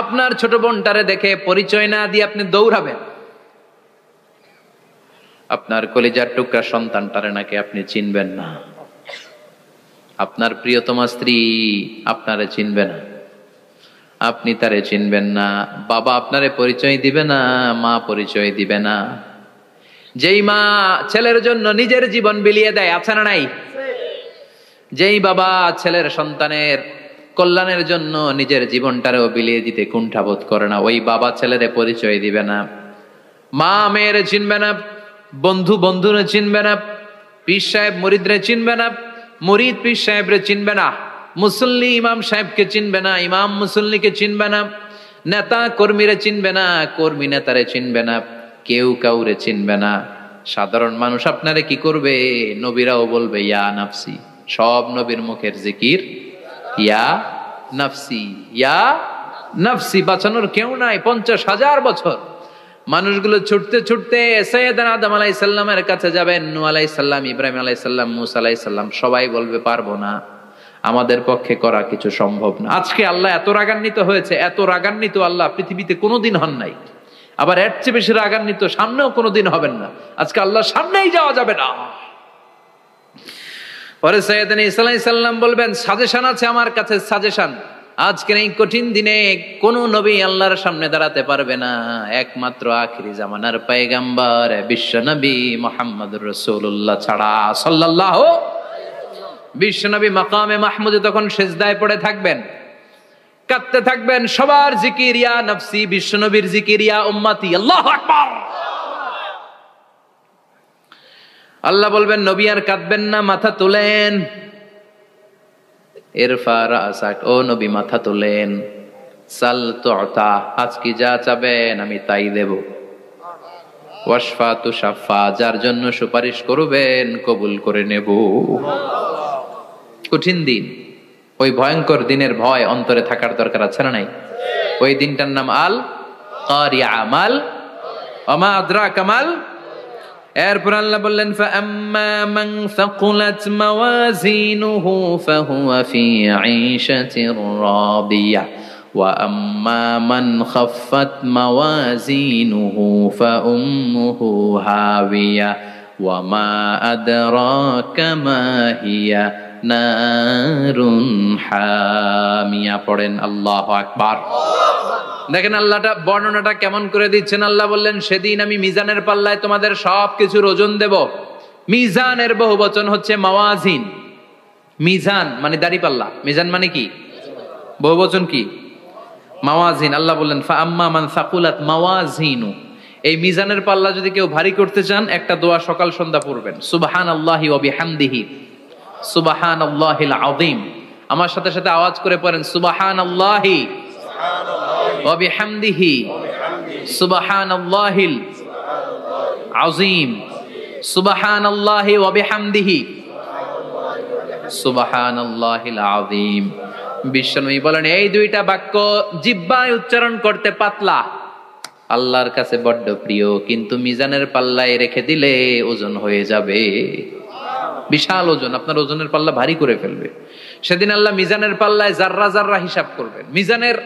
আপনার ছোট বোনটারে দেখে পরিচয় না দিয়ে আপনি দৌড়াবেন। আপনার কলিজার টুকরা সন্তানটারে নাকি আপনি চিনবেন না। আপনার প্রিয়তমা স্ত্রী আপনারে চিনবে না, আপনি তারে চিনবেন না। বাবা আপনারে পরিচয় দিবে না, মা পরিচয় দিবে না। যেই মা ছেলের জন্য নিজের জীবন বিলিয়ে দেয়, আছে না নাই? যেই বাবা ছেলের সন্তানের কল্যাণের জন্য নিজের জীবনটারেও বিলিয়ে দিতে কুণ্ঠাবোধ করে না, ওই বাবা ছেলেরে পরিচয় দিবে না। মা মেয়েরে চিনবে না, বন্ধু বন্ধুরে চিনবে না, পীর সাহেব মুরিদরে চিনবে না, মুরিদ পীর সাহেবরে চিনবে না। মুসল্লি ইমাম সাহেবকে চিনবে না, ইমাম মুসল্লিকে চিনবে না, নেতা কর্মীরে চিনবে না, কর্মী নেতারে চিনবে না, কেউ কাউরে চিনবে না। সাধারণ মানুষ আপনারে কি করবে? নবীরাও বলবে ইয়া নাফসি। সব নবীর মুখের জিকির ইয়া নাফসি, ইয়া নাফসি। বাঁচানোর কেউ নাই। 50,000 বছর মানুষগুলো ছুটতে ছুটতে সাইয়েদনা আদম আলাইহিস সালামের কাছে যাবেন, নূহ আলাইহিস সালাম, ইব্রাহিম আলাইহিস সালাম, মূসা আলাইহিস সালাম। সবাই বলবে পারবো না, আমাদের পক্ষে করা কিছু সম্ভব না। আজকে আল্লাহ এত রাগান্বিত হয়েছে, এত রাগান্বিত আল্লাহ পৃথিবীতে কোনোদিন হন নাই। আবার এর চেয়ে বেশি রাগান্বিত সামনেও কোনোদিন হবেন না। আজকে আল্লাহ সামনেই যাওয়া যাবে না। পরে সাইয়েদনা ঈসা আলাইহিস সালাম বলবেন সাজেশন আছে আমার কাছে, সাজেশন। আজকের এই কঠিন দিনে কোন নবী আল্লাহর সামনে দাঁড়াতে পারবে না, একমাত্র আখিরি জামানার পয়গম্বর বিশ্ব নবী মুহাম্মদুর রাসূলুল্লাহ ছাড়া সাল্লাল্লাহু। বিশ্ব নবী মাকামে মাহমুদে তখন সিজদায় পড়ে থাকবেন, কাঁদতে থাকবেন। সবার জিকির ইয়া নফসি, বিশ্ব নবীর জিকির ইয়া উম্মতি। আল্লাহু আকবার। আল্লাহ বলবেন নবী আর কাঁদবেন না, মাথা তুলেন। ইরফা রাসাক, ও নবী মাথা তোলেন। সাল তুতা, আজকে যা চাবেন আমি তাই দেব। ওয়াশফা তুশাফা, যার জন্য সুপারিশ করবেন কবুল করে নেব। কঠিন দিন, ওই ভয়ঙ্কর দিনের ভয় অন্তরে থাকার দরকার আছে না নাই? ওই দিনটার নাম আল কারিয়া, মাল ওমা আদরাকা মাল। এরপর আল্লাহ বললেন ফাআম্মা মান সাকুলাত মাওয়াজিনুহু ফাহুয়া ফি ঈশাতির রাদিয়া ওয়া আম্মা মান খাফফাত মাওয়াজিনুহু ফাউম্মুহু হাবিয়া ওয়া মা আদরাকা মা হিয়া নারুন হামিয়া। পড়েন আল্লাহু আকবার। দেখেন আল্লাহটা বর্ণনাটা কেমন করে দিচ্ছেন। আল্লাহ বললেন সেদিন আমি মিজানের পাল্লায় তোমাদের সবকিছুর ওজন দেব। মিজানের বহুবচন হচ্ছে মাওয়াজিন। মিজান মানে দাড়ি পাল্লা, মিজান মানে কি? বহুবচন কি? মাওয়াজিন। আল্লাহ বললেন ফাআম্মা মান সাকুলাত মাওয়াজিনু, এই মিজানের পাল্লা যদি কেউ ভারী করতে চান একটা দোয়া সকাল সন্ধ্যা পড়বেন, সুবহানাল্লাহি ওয়া বিহামদিহি সুবহানাল্লাহিল আযীম। আমার সাথে সাথে আওয়াজ করে পড়েন সুবহানাল্লাহি ওয়া বিহামদিহি সুবহানাল্লাহিল আযীম, সুবহানাল্লাহি ওয়া বিহামদিহি সুবহানাল্লাহিল আযীম। বিশ্বনবী বলেন এই দুইটা বাক্য জিহ্বায় উচ্চারণ করতে পাতলা, আল্লাহর কাছে বড্ড প্রিয়, কিন্তু মিজানের পাল্লায় রেখে দিলে ওজন হয়ে যাবে, বিশাল ওজন, আপনার ওজনের পাল্লা ভারী করে ফেলবে। সেদিন আল্লাহ মিজানের পাল্লায় জাররা জাররা হিসাব করবেন। মিজানের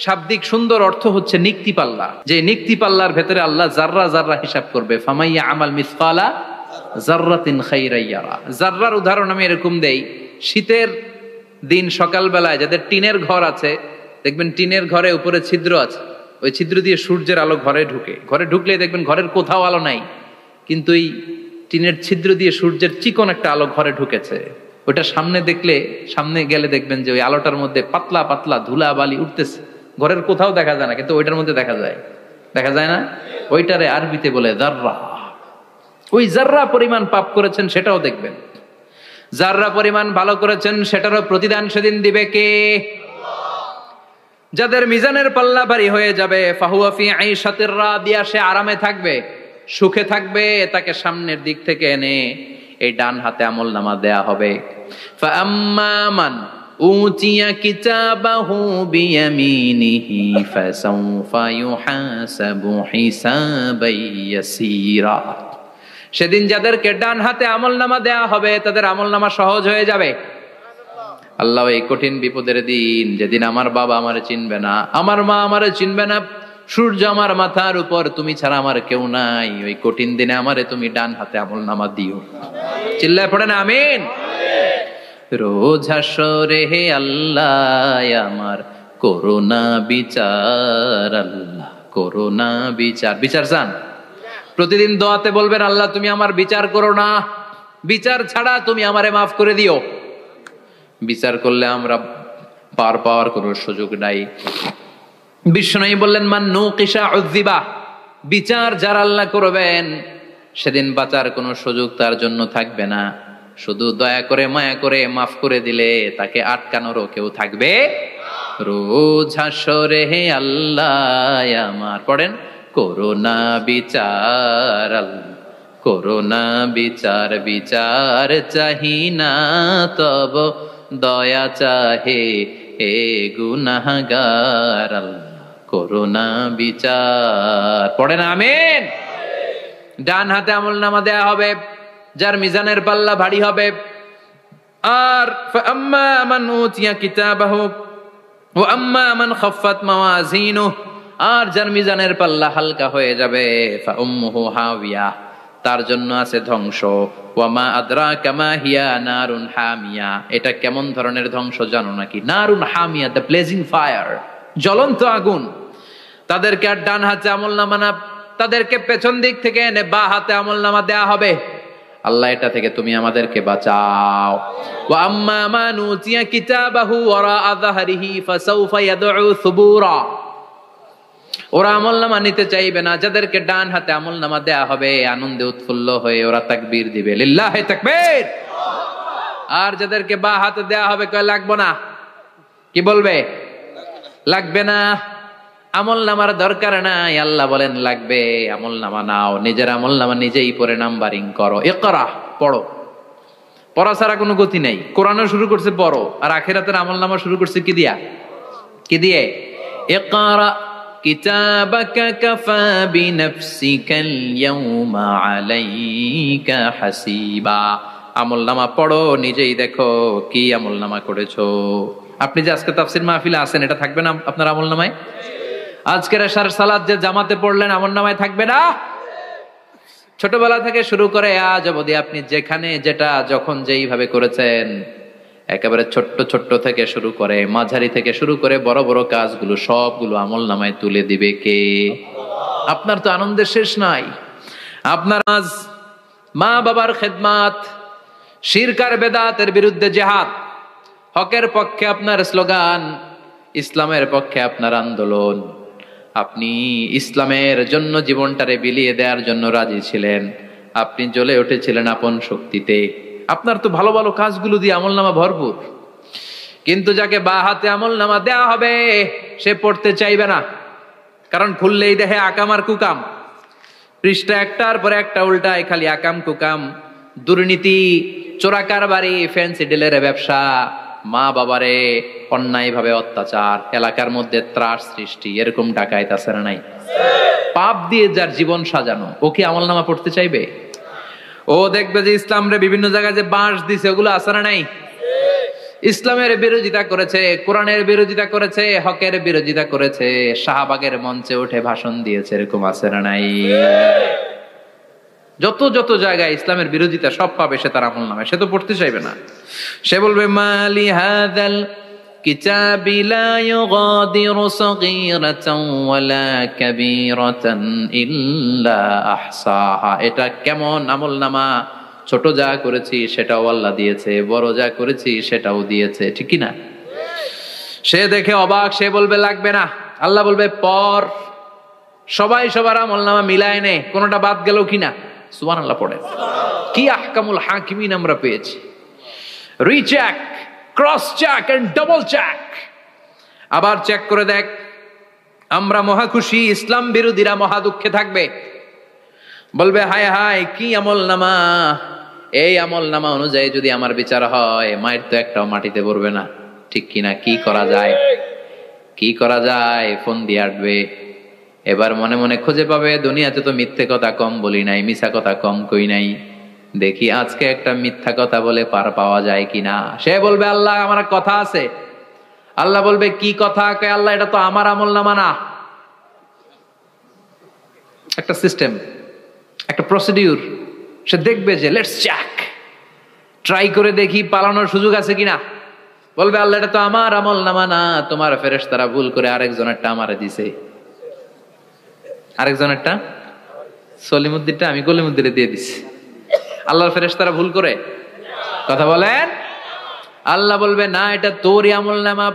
শাব্দিক সুন্দর অর্থ হচ্ছে নিক্তি পাল্লা, যে নিক্তি পাল্লার ভেতরে আল্লাহ জাররা জাররা হিসাব করবে। ফামাইয়া আমাল মিসকালা জাররাতিন খাইরান ইয়ারা। জাররার উদাহরণ আমি এরকম দেই, শীতের দিন সকালবেলায় যাদের টিনের ঘর আছে, দেখবেন টিনের ঘরে উপরে ছিদ্র আছে, ওই ছিদ্র দিয়ে সূর্যের আলো ঘরে ঢুকে। ঘরে ঢুকলেই দেখবেন ঘরের কোথাও আলো নাই, কিন্তু এই টিনের ছিদ্র দিয়ে সূর্যের চিকন একটা আলো ঘরে ঢুকেছে। ওটা সামনে দেখলে, সামনে গেলে দেখবেন যে ওই আলোটার মধ্যে পাতলা পাতলা ধুলা বালি উঠতেছে, ঘরের কোথাও দেখা যায় না, কিন্তু ওইটার মধ্যে দেখা যায়। দেখা যায় না? ওইটারে আরবিতে বলে জাররা। ওই জাররা পরিমাণ পাপ করেছেন সেটাও দেখবেন, জাররা পরিমাণ ভালো করেছেন সেটারও প্রতিদান সেদিন দিবে কে? যাদের মিজানের পাল্লা ভারী হয়ে যাবে, ফাহুয়া ফি আইশাতির রাদিয়া, সে আরামে থাকবে, সুখে থাকবে। তাকে সামনের দিক থেকে এনে এই ডান হাতে আমলনামা দেয়া হবে। ফাআম্মা মান উতিয়া কিতাবাহু বিয়ামিনিহি ফাসাউফা ইউহাসাবু হিসাবান ইয়াসীরা। সেদিন যাদেরকে ডান হাতে আমলনামা দেয়া হবে তাদের আমলনামা সহজ হয়ে যাবে। আল্লাহ এই কঠিন বিপদের দিন, যেদিন আমার বাবা আমারে চিনবে না, আমার মা আমারে চিনবে না, সূর্য আমার মাথার উপর, তুমি ছাড়া আমার কেউ নাই, ওই কঠিন দিনে আমারে তুমি ডান হাতে আমলনামা দিও। চিল্লায় পড়েন আমিন। রোজ হাসরে হে আল্লাহ আমার করোনা বিচার, আল্লাহ করোনা বিচার। বিচার চান? প্রতিদিন দোয়াতে বলবেন আল্লাহ তুমি আমার বিচার করো না, বিচার ছাড়া তুমি আমারে মাফ করে দিও। বিচার করলে আমরা পার পাওয়ার কোনো সুযোগ নাই। বিষ্ণু বললেন মান নুকিশা উযিবা, বিচার যারা আল্লাহ করবেন সেদিন বাঁচার কোনো সুযোগ তার জন্য থাকবে না। শুধু দয়া করে মায়া করে মাফ করে দিলে তাকে আটকানোরও কেউ থাকবে। রোজ হাসরে হে আল্লাহ আমার, পড়েন, করোনা বিচার আল্লাহ, করোনা বিচার, বিচার চাহি না তব দয়া চাহে হে গুনাহগার আল্লাহ, করোনা বিচার। পড়েন আমিন। ডান হাতে আমলনামা দেয়া হবে যার মিজানের পাল্লা ভারী হবে। আর ফাআম্মা মান উতিয়া কিতাবাহু ওয়া আম্মা মান খাফফাত মাওয়াজিনুহু, আর যার মিজানের পাল্লা হালকা হয়ে যাবে, ফাউম্মুহু হাওিয়া, তার জন্য আছে ধ্বংস। ওয়া মা আদরাকা মা হিয়া নারুন হামিয়া, এটা কেমন ধরনের ধ্বংস জানো নাকি? নারুন হামিয়া, দ্য ব্লেজিং ফায়ার, জ্বলন্ত আগুন। তাদেরকে আর ডান হাতে আমলনামা না, তাদেরকে পেছন দিক থেকে এনে বা হাতে আমলনামা দেয়া হবে। আল্লাহ এটা থেকে তুমি আমাদেরকে বাঁচাও। ওয়া আম্মা মান উতিয়া কিতাবাহু ওয়ারা যাহরিহি ফাসাউফা ইয়াদউ সুবুরা, ওরা আমলনামা নিতে চাইবে না। যাদেরকে ডান হাতে আমলনামা দেয়া হবে আনন্দে উৎফুল্ল হয়ে ওরা তাকবীর দিবে, লিল্লাহি তাকবীর। আর যাদেরকে বা হাতে দেয়া হবে কয় লাগবে না, কি বলবে? লাগবে না, আমলনামার দরকার নাই। আল্লাহ বলেন লাগবে, আমলনামা নাও, নিজের আমলনামা নিজেই পড়ে নাম্বারিং করো। ইকরা, পড়ো। পড়া ছাড়া কোনো গতি নাই। কোরআনও শুরু করছে পড়ো, আর আখিরাতের আমলনামা শুরু করছে কি দিয়া? কি দিয়ে? ইকরা কিতাবাকা কাফা বিনাফসিকাল ইয়াউমা আলাইকা হাসিবা। আমলনামা পড়ো, নিজেই দেখো কি আমলনামা করেছো। আপনি যে আজকে তাফসীর মাহফিলে আছেন, এটা থাকবে না আপনার আমলনামায়? আজকের এশার সালাত যে জামাতে পড়লেন, আমলনামায় থাকবে না? ছোটবেলা থেকে শুরু করে আজ অবধি আপনি যেখানে যেটা যখন যেইভাবে করেছেন, একেবারে ছোট্ট ছোট্ট থেকে শুরু করে মাঝারি থেকে শুরু করে বড় বড় কাজগুলো সবগুলো আমলনামায় তুলে দিবে কে? আপনার তো আনন্দের শেষ নাই। আপনার আজ মা বাবার খেদমাত, শিরক আর বেদাতের বিরুদ্ধে জিহাদ, হকের পক্ষে আপনার স্লোগান, ইসলামের পক্ষে আপনার আন্দোলন। আপনি ইসলামের জন্য জীবনটারে বিলিয়ে দেওয়ার জন্য রাজি ছিলেন। আপনি জ্বলে উঠেছিলেন আপন শক্তিতে। আপনার তো ভালো ভালো কাজগুলো দিয়ে আমলনামা ভরপুর। কিন্তু যাকে বা হাতে আমলনামা দেয়া হবে সে পড়তে চাইবে না, কারণ খুললেই দেখে আকাম আর কুকাম। পৃষ্ঠা একটার পরে একটা উল্টায় খালি আকাম কুকাম, দুর্নীতি, চোরাকারবারি, ফ্যান্সি ডিলের ব্যবসা, মা বাবারে অন্যায় ভাবে অত্যাচার, এলাকার মধ্যে ত্রাস সৃষ্টি, এরকম ডাকাইত আছে না নাই? পাপ দিয়ে যার জীবন সাজানো, ও কি আমলনামা পড়তে চাইবে? ও দেখবে যে ইসলাম রে বিভিন্ন জায়গায় যে বাঁশ দিছে, ওগুলো আছে না নাই? ইসলামের বিরোধিতা করেছে, কোরআনের বিরোধিতা করেছে, হকের বিরোধিতা করেছে, শাহবাগের মঞ্চে উঠে ভাষণ দিয়েছে, এরকম আছে না নাই? যত যত জায়গায় ইসলামের বিরোধিতা সব পাবে সে তার আমলনামায়। সে তো পড়তে চাইবে না। সে বলবে মালি হাযাল কিতাবি লা ইউগাদিরু সাগীরাতান ওয়ালা কাবীরাতান ইল্লা আহসাহা। এটা কেমন আমলনামা? ছোট যা করেছি সেটাও আল্লাহ দিয়েছে, বড় যা করেছি সেটাও দিয়েছে, ঠিক কি না? সে দেখে অবাক, সে বলবে লাগবে না। আল্লাহ বলবে পর, সবাই সবার আমলনামা মিলায় নে, কোনটা বাদ গেল কিনা। সুবহানাল্লাহ পড়ে। কি আহকামুল হাকিমিন আমরা পেয়েছি। Recheck, cross check and double check. আবার চেক করে দেখ। আমরা মহা খুশি, ইসলাম বিরোধীরা মহা দুঃখে থাকবে। বলবে হায় হায় কি আমলনামা, এই আমলনামা অনুযায়ী যদি আমার বিচার হয়, মায়ের তো একটাও মাটিতে পড়বে না, ঠিক কিনা? কি করা যায়, কি করা যায়? ফোন দিয়ে আটবে। এবার মনে মনে খুঁজে পাবে দুনিয়াতে তো মিথ্যে কথা কম বলি নাই, মিছা কথা কম কই নাই, দেখি আজকে একটা মিথ্যা কথা বলে পার পাওয়া যায় কিনা। সে বলবে আল্লাহ আমার কথা আছে। আল্লাহ বলবে কি কথা? আল্লাহ এটা তো আমার আমলনামা না। একটা সিস্টেম, একটা প্রসিডিউর। সে দেখবে যে লেটস চেক, ট্রাই করে দেখি পালানোর সুযোগ আছে কিনা। বলবে আল্লাহ এটা তো আমার আমলনামা না, তোমার ফেরেশতারা ভুল করে আরেকজনেরটা আমারে দিছে। আরেকজনেরটা সলিমুদ্দিনটা আমি কলিমুদ্দিনে দিয়ে দিছি। আল্লাহর ফেরেশতারা ভুল করে কথা বলেন? আল্লাহ বলবে না এটা তোরই আমলনামা।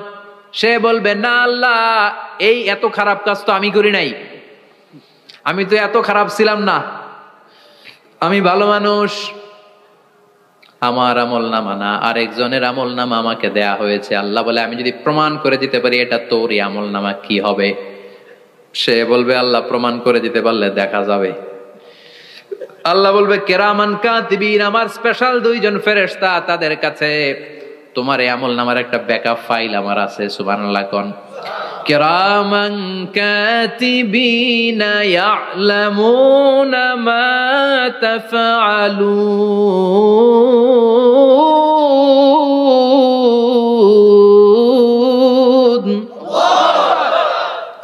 সে বলবে না আল্লাহ এই এত খারাপ কাজ তো আমি করি নাই, আমি তো এত খারাপ ছিলাম না, আমি ভালো মানুষ। আমার আমল নামা না, আরেকজনের আমল নামা আমাকে দেয়া হয়েছে। আল্লাহ বলে আমি যদি প্রমাণ করে দিতে পারি এটা তোরই আমল নামা, কি হবে? সে বলবে আল্লাহ প্রমাণ করে দিতে পারলে দেখা যাবে। আল্লাহ বলবে কেরামান কাতিবিন, আমার স্পেশাল দুইজন ফেরেশতা, তাদের কাছে তোমার এই আমল নামার একটা ব্যাকআপ ফাইল আমার আছে। সুবহানাল্লাহ কোন। কিরামান কাতিবিনা ইয়ালামুনা মা তাফআলুন।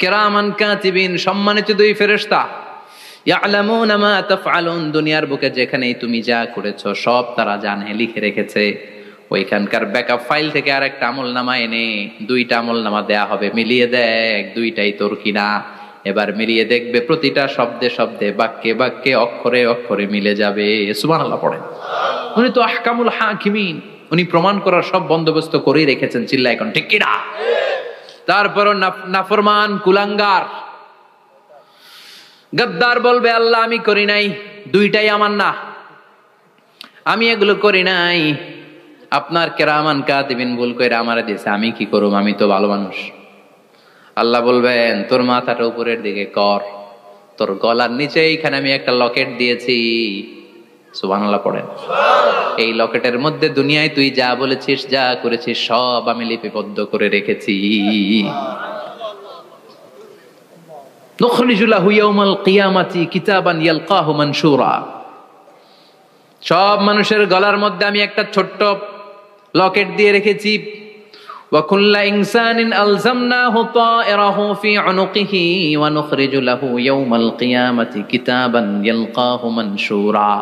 কিরামান কাতিবিন, সম্মানিত দুই ফেরেশতা, ইয়ালামুনা মা তাফআলুন, দুনিয়ার বুকে যেখানেই তুমি যা করেছো সব তারা জানে, লিখে রেখেছে। ওইখানকার ব্যাকআপ ফাইল থেকে আরেকটা আমল নামা এনে দুইটা আমল নামা দেয়া হবে, মিলিয়ে দেখ দুইটাই তোর কিনা। এবার মিলিয়ে দেখবে প্রতিটা শব্দে শব্দে, বাক্যে বাক্যে, অক্ষরে অক্ষরে মিলে যাবে। সুবহানাল্লাহ পড়েন। উনি তো আহকামুল হাকিমিন, উনি প্রমাণ করার সব বন্দোবস্ত করেই রেখেছেন। চিল্লা এখন ঠিক কিনা? তারপরও নাফরমান কুলাঙ্গার গদ্দার বলবে আল্লাহ আমি করি নাই, দুইটাই আমার না, আমি এগুলো করি নাই, আপনার কেরামান কাতিবিন ভুল কইরা আমারে দিয়েছে, আমি কি করব, আমি তো ভালো মানুষ। আল্লাহ বলবেন তোর মাথাটা উপরের দিকে কর, তোর গলার নিচে এইখানে আমি একটা লকেট দিয়েছি। সুবহানাল্লাহ পড়েন। এই লকেটের মধ্যে দুনিয়ায় তুই যা বলেছিস যা করেছিস সব আমি লিপিবদ্ধ করে রেখেছি। নুখরিজু লাহু ইয়াউমাল কিয়ামাতি কিতাবান ইয়ালকাহু মানশুরা, সব মানুষের গলার মধ্যে আমি একটা ছোট্ট লকেট দিয়ে রেখেছি। ওয়া কুল্লা ইনসানিন আলজামনাহু তায়রাহু ফি উনুকিহি ওয়া নুখরিজু লাহু ইয়াউমাল কিয়ামাতি কিতাবান ইয়ালকাহু মানশুরা।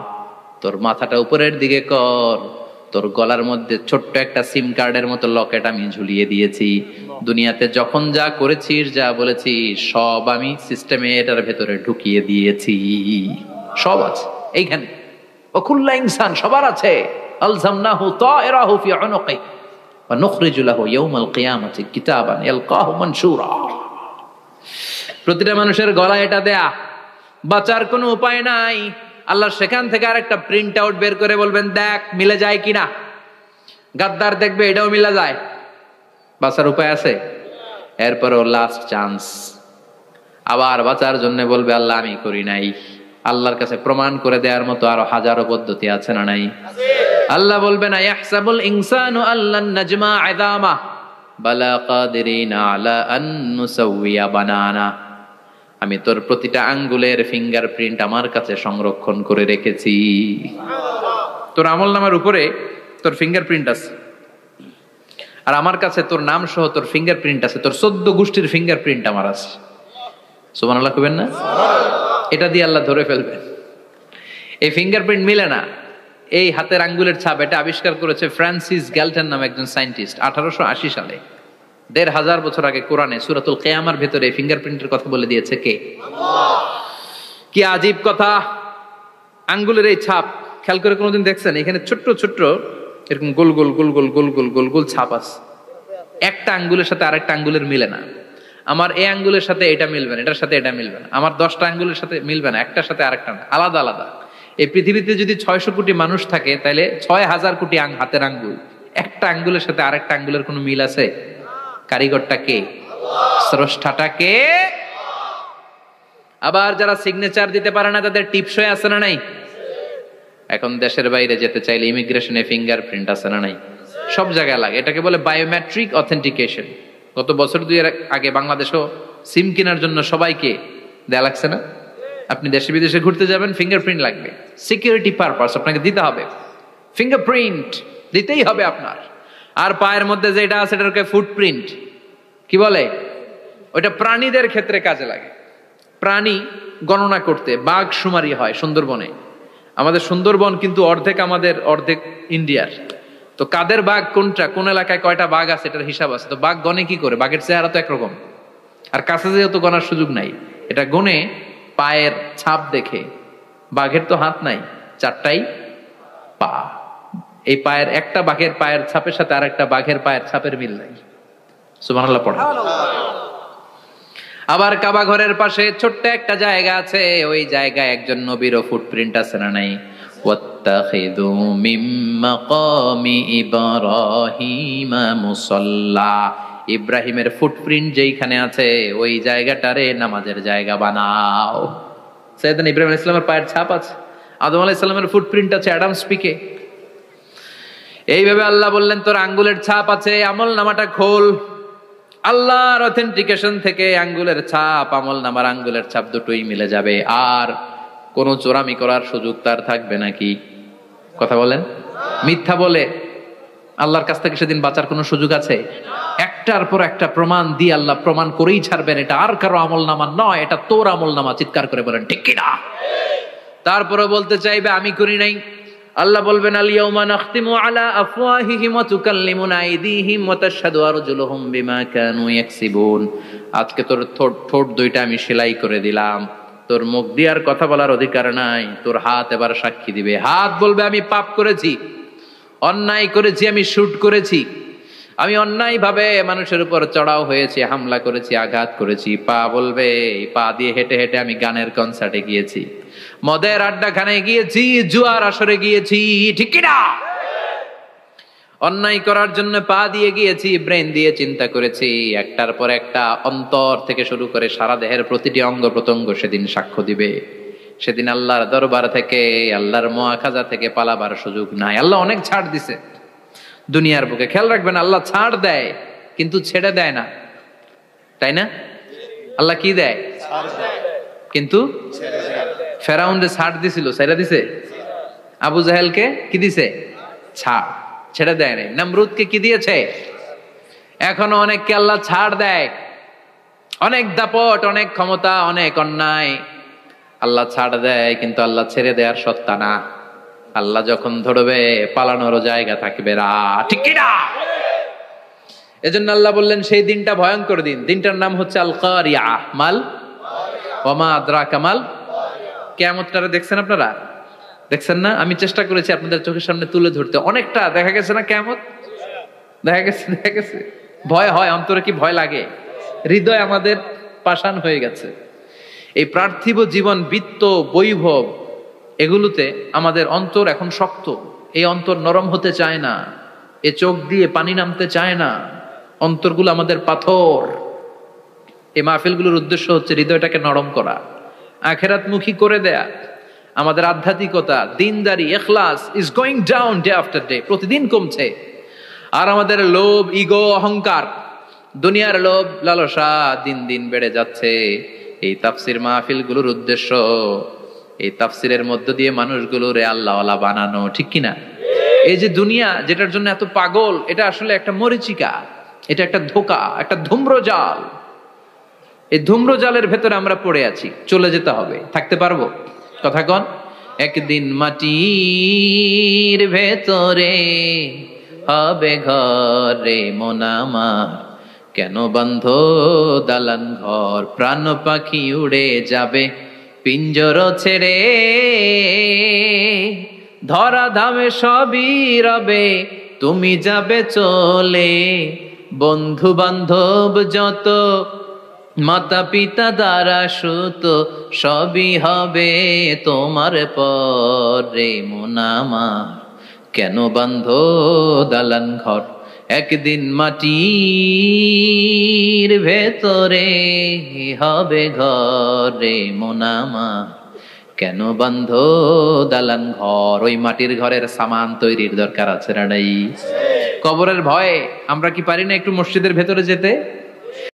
তোর মাথাটা উপরের দিকে কর, তোর গলার মধ্যে ছোট্ট একটা সিম কার্ডের মতো লকেট আমি ঝুলিয়ে দিয়েছি। দুনিয়াতে যখন যা করেছিস যা বলেছিস সব আমি সিস্টেমে এটার ভেতরে ঢুকিয়ে দিয়েছি, সব আছে এইখানে। ওকুল্লা ইনসান, সবার আছে। আলজামনাহু তায়রাহু ফি উনুকি ওয়া নুখরিজু লাহু ইয়াউমাল কিয়ামাতি কিতাবান ইয়ালকাহু মানশুরা। প্রতিটা মানুষের গলায় এটা দেয়া, বাঁচার কোনো উপায় নাই। আল্লাহ সেখান থেকে আরেকটা প্রিন্ট আউট বের করে বলবেন দেখ মিলে যায় কিনা। গাদ্দার দেখবে এটাও মিলা যায়, বাঁচার উপায় আছে। এরপরও লাস্ট চান্স, আবার বাঁচার জন্য বলবে আল্লাহ আমি করি নাই। আল্লাহর কাছে প্রমাণ করে দেওয়ার মতো আরো হাজারো পদ্ধতি আছে না নাই? আল্লাহ বলবেন ইয়াহসাবুল ইনসানু আল্লান নাজমা ইযামা বালা কাদিরিনা আলা আন নুসাউইয়া বানানা। আমি তোর প্রতিটা আঙ্গুলের ফিঙ্গারপ্রিন্ট আমার কাছে সংরক্ষণ করে রেখেছি। তোর আমলনামার উপরে তোর ফিঙ্গারপ্রিন্ট আছে, আর আমার কাছে তোর নাম সহ তোর ফিঙ্গারপ্রিন্ট আছে, তোর 14 গোষ্ঠীর ফিঙ্গারপ্রিন্ট আমার আছে। সুবহানাল্লাহ কইবেন না? এটা দিয়ে আল্লাহ ধরে ফেলবেন। এই ফিঙ্গারপ্রিন্ট মিলে না, এই হাতের আঙ্গুলের ছাপ, এটা আবিষ্কার করেছে ফ্রান্সিস গ্যালটন নামে একজন সায়েন্টিস্ট 1880 সালে। 1500 বছর আগে কোরআনে সূরাতুল কিয়ামার ভেতরে ফিঙ্গারপ্রিন্টের কথা বলে দিয়েছে কে? আল্লাহ। কি আজীব কথা! আঙ্গুলের এই ছাপ খেয়াল করে কোনোদিন দেখছেন? এখানে ছোট্ট ছোট্ট এরকম গোল গোল গোল গোল গোল গোল গোল গোল ছাপ আছে। একটা আঙ্গুলের সাথে আরেকটা আঙ্গুলের মিলে না। আমার এই আঙ্গুলের সাথে এটা মিলবে না, এটার সাথে এটা মিলবে না। আমার 10টা আঙ্গুলের সাথে মিলবে না, একটার সাথে আরেকটা না, আলাদা আলাদা। এই পৃথিবীতে যদি 600 কোটি মানুষ থাকে তাহলে 6000 কোটি হাতের আঙ্গুল, একটা আঙ্গুলের সাথে আরেকটা আঙ্গুলের কোনো মিল আছে? কারিগরটা কে? স্রষ্টাটা কে? আবার যারা সিগনেচার দিতে পারে না তাদের টিপসই আছে না নাই? এখন দেশের বাইরে যেতে চাইলে ইমিগ্রেশনে ফিঙ্গারপ্রিন্ট আছে না নাই? সব জায়গায় লাগে। এটাকে বলে বায়োমেট্রিক অথেন্টিকেশন। গত বছর 2 এর আগে বাংলাদেশও সিম কেনার জন্য সবাইকে দেয়া লাগছে না? আপনি দেশে বিদেশে ঘুরতে যাবেন, ফিঙ্গারপ্রিন্ট লাগবে, সিকিউরিটি পারপাস আপনাকে দিতে হবে। ফিঙ্গারপ্রিন্ট দিতেই হবে আপনার। আর পায়ের মধ্যে যেটা আছে এটাকে ফুটপ্রিন্ট কি বলে? ওইটা প্রাণীদের ক্ষেত্রে কাজে লাগে। প্রাণী গণনা করতে বাঘ শুমারি হয় সুন্দরবনে। আমাদের সুন্দরবন কিন্তু অর্ধেক আমাদের, অর্ধেক ইন্ডিয়ার। তো কাদের বাঘ কোনটা, কোন এলাকায় কয়টা বাঘ আছে এটার হিসাব আছে। তো বাঘ গনে কি করে? বাঘের চেহারা তো একরকম, আর কাছে যেহেতু গনার সুযোগ নাই, এটা গনে পায়ের ছাপ দেখে। বাঘের তো হাত নাই, 4টাই পা। এই পায়ের একটা বাঘের পায়ের ছাপের সাথে আর একটা বাঘের পায়ের ছাপের মিল নাই। সুবহানাল্লাহ পড়া। আবার কাবা ঘরের পাশে ছোট্ট একটা জায়গা আছে, ওই জায়গায় একজন নবীরও ফুটপ্রিন্ট আছে না নাই? ওয়াত্তাখিযু মিন মাকামি ইব্রাহিমা মুসাল্লা, ইব্রাহিমের ফুটপ্রিন্ট যেইখানে আছে ওই জায়গাটারে নামাজের জায়গা বানাও। সাইয়েদনা ইব্রাহিম আলাইহিস সালামের পায়ের ছাপ আছে, আদম আলাইহিস সালামের ফুটপ্রিন্ট আছে অ্যাডামস পিকে। এইভাবে আল্লাহ বললেন তোর আঙ্গুলের ছাপ আছে, আমল নামাটা খোল। আল্লাহর অথেন্টিকেশন থেকে আঙ্গুলের ছাপ, আমল নামার আঙ্গুলের ছাপ দুটোই মিলে যাবে, আর কোন চোরামি করার সুযোগ তার থাকবে নাকি? কথা বলেন। মিথ্যা বলে আল্লাহর কাছ থেকে সেদিন বাঁচার কোনো সুযোগ আছে? একটার পর একটা প্রমাণ দিয়ে আল্লাহ প্রমাণ করেই ছাড়বেন এটা আর কারো আমল নামা নয়, এটা তোর আমল নামা। চিৎকার করে বলেন ঠিক কিনা? তারপরে বলতে চাইবে আমি করি নাই। আল্লাহ বলবেন আল ইয়াউমা নাখতিমু আলা আফওয়াহিহিম ওয়া তুকাল্লিমুনা আইদিহিম ওয়া তাশহাদু আরজুলুহুম বিমা কানু ইয়াকসিবুন। আজকে তোর ঠোঁট দুইটা আমি সেলাই করে দিলাম, তোর মুখ দিয়ে আর কথা বলার অধিকার নাই, তোর হাত এবার সাক্ষী দিবে। হাত বলবে আমি পাপ করেছি, অন্যায় করেছি, আমি শুট করেছি, আমি অন্যায় ভাবে মানুষের উপর চড়াও হয়েছি, হামলা করেছি, আঘাত করেছি। পা বলবে এই পা দিয়ে হেঁটে হেঁটে আমি গানের কনসার্টে গিয়েছি, মদের আড্ডাখানায় গিয়েছি, জুয়ার আসরে গিয়েছি, ঠিক কিনা? অন্যায় করার জন্য পা দিয়ে গিয়েছি, ব্রেন দিয়ে চিন্তা করেছি। একটার পর একটা অন্তর থেকে শুরু করে সারা দেহের প্রতিটি অঙ্গ প্রত্যঙ্গ সেদিন সাক্ষ্য দিবে। সেদিন আল্লাহর দরবার থেকে, আল্লাহর মুআখাজা থেকে পালাবার সুযোগ নাই। আল্লাহ অনেক ছাড় দিছে দুনিয়ার বুকে। খেয়াল রাখবেন, আল্লাহ ছাড় দেয় কিন্তু ছেড়ে দেয় না, তাই না? আল্লাহ কি দেয়? কিন্তু ফেরাউনরে ছাড় দিছিল, ছেড়ে দিছে। আবু জাহেলকে কি দিছে? ছাড়, ছেড়ে দেয় নাই। নমরুদকে কি দিয়েছে? এখনো অনেককে আল্লাহ ছাড় দেয়। অনেক দাপট, অনেক ক্ষমতা, অনেক অন্যায় আল্লাহ ছাড় দেয়, কিন্তু আল্লাহ ছেড়ে দেওয়ার সত্তা না। আল্লাহ যখন ধরবে পালানোর জায়গা থাকবে না, ঠিক কিনা? এজন্য আল্লাহ বললেন সেই দিনটা ভয়ঙ্কর দিন। দিনটার নাম হচ্ছে আল কারিয়া। মাল ওয়ামা আদরাকা মাল। কিয়ামতটা দেখছেন আপনারা? দেখছেন না? আমি চেষ্টা করেছি আপনাদের চোখের সামনে তুলে ধরতে। অনেকটা দেখা গেছে না কিয়ামত? দেখা গেছে। ভয় হয়, অন্তরে কি ভয় লাগে? হৃদয় আমাদের পাষাণ হয়ে গেছে। এই পার্থিব জীবন, বিত্ত, বৈভব, এগুলোতে আমাদের অন্তর এখন শক্ত। এই অন্তর নরম হতে চায় না, এ চোখ দিয়ে পানি নামতে চায় না, অন্তরগুলো আমাদের পাথর। এই মাহফিলগুলোর উদ্দেশ্য হচ্ছে হৃদয়টাকে নরম করা, আখিরাতমুখী করে দেয়া। আমাদের আধ্যাত্মিকতা, দিনদারি, ইখলাস is going down day after day, প্রতিদিন কমছে। আর আমাদের লোভ, ইগো, অহংকার, দুনিয়ার লোভ, লালসা দিন দিন বেড়ে যাচ্ছে। এই তাফসির মাহফিলগুলোর উদ্দেশ্য এই তাফসিরের মধ্য দিয়ে মানুষগুলোরে আল্লাহওয়ালা বানানো, ঠিক কিনা? এই যে দুনিয়া যেটার জন্য এত পাগল, এটা আসলে একটা মরিচিকা, এটা একটা ধোঁকা, একটা ধূম্রজাল। এই ধূম্রজালের ভেতরে আমরা পড়ে আছি, চলে যেতে হবে। থাকতে পারবো? কথা কন। একদিন মাটির ভেতরে হবে ঘরে মন আমার, কেন বন্ধ দালান ঘর, প্রাণ পাখি উড়ে যাবে পিঞ্জর ছেড়ে, ধরা ধামে সবই রবে তুমি যাবে চলে, বন্ধু বান্ধব যত, মাতা পিতা দ্বারা সুত, সবই হবে তোমার পরে মন আমার, কেন বন্ধ দালান ঘর। একদিন মাটির ভেতরে হবে ঘরে মন আমার, কেন বন্ধ দালান ঘর। ওই মাটির ঘরের সামান তৈরির দরকার আছে না নাই? কবরের ভয়ে আমরা কি পারি না একটু মসজিদের ভেতরে যেতে?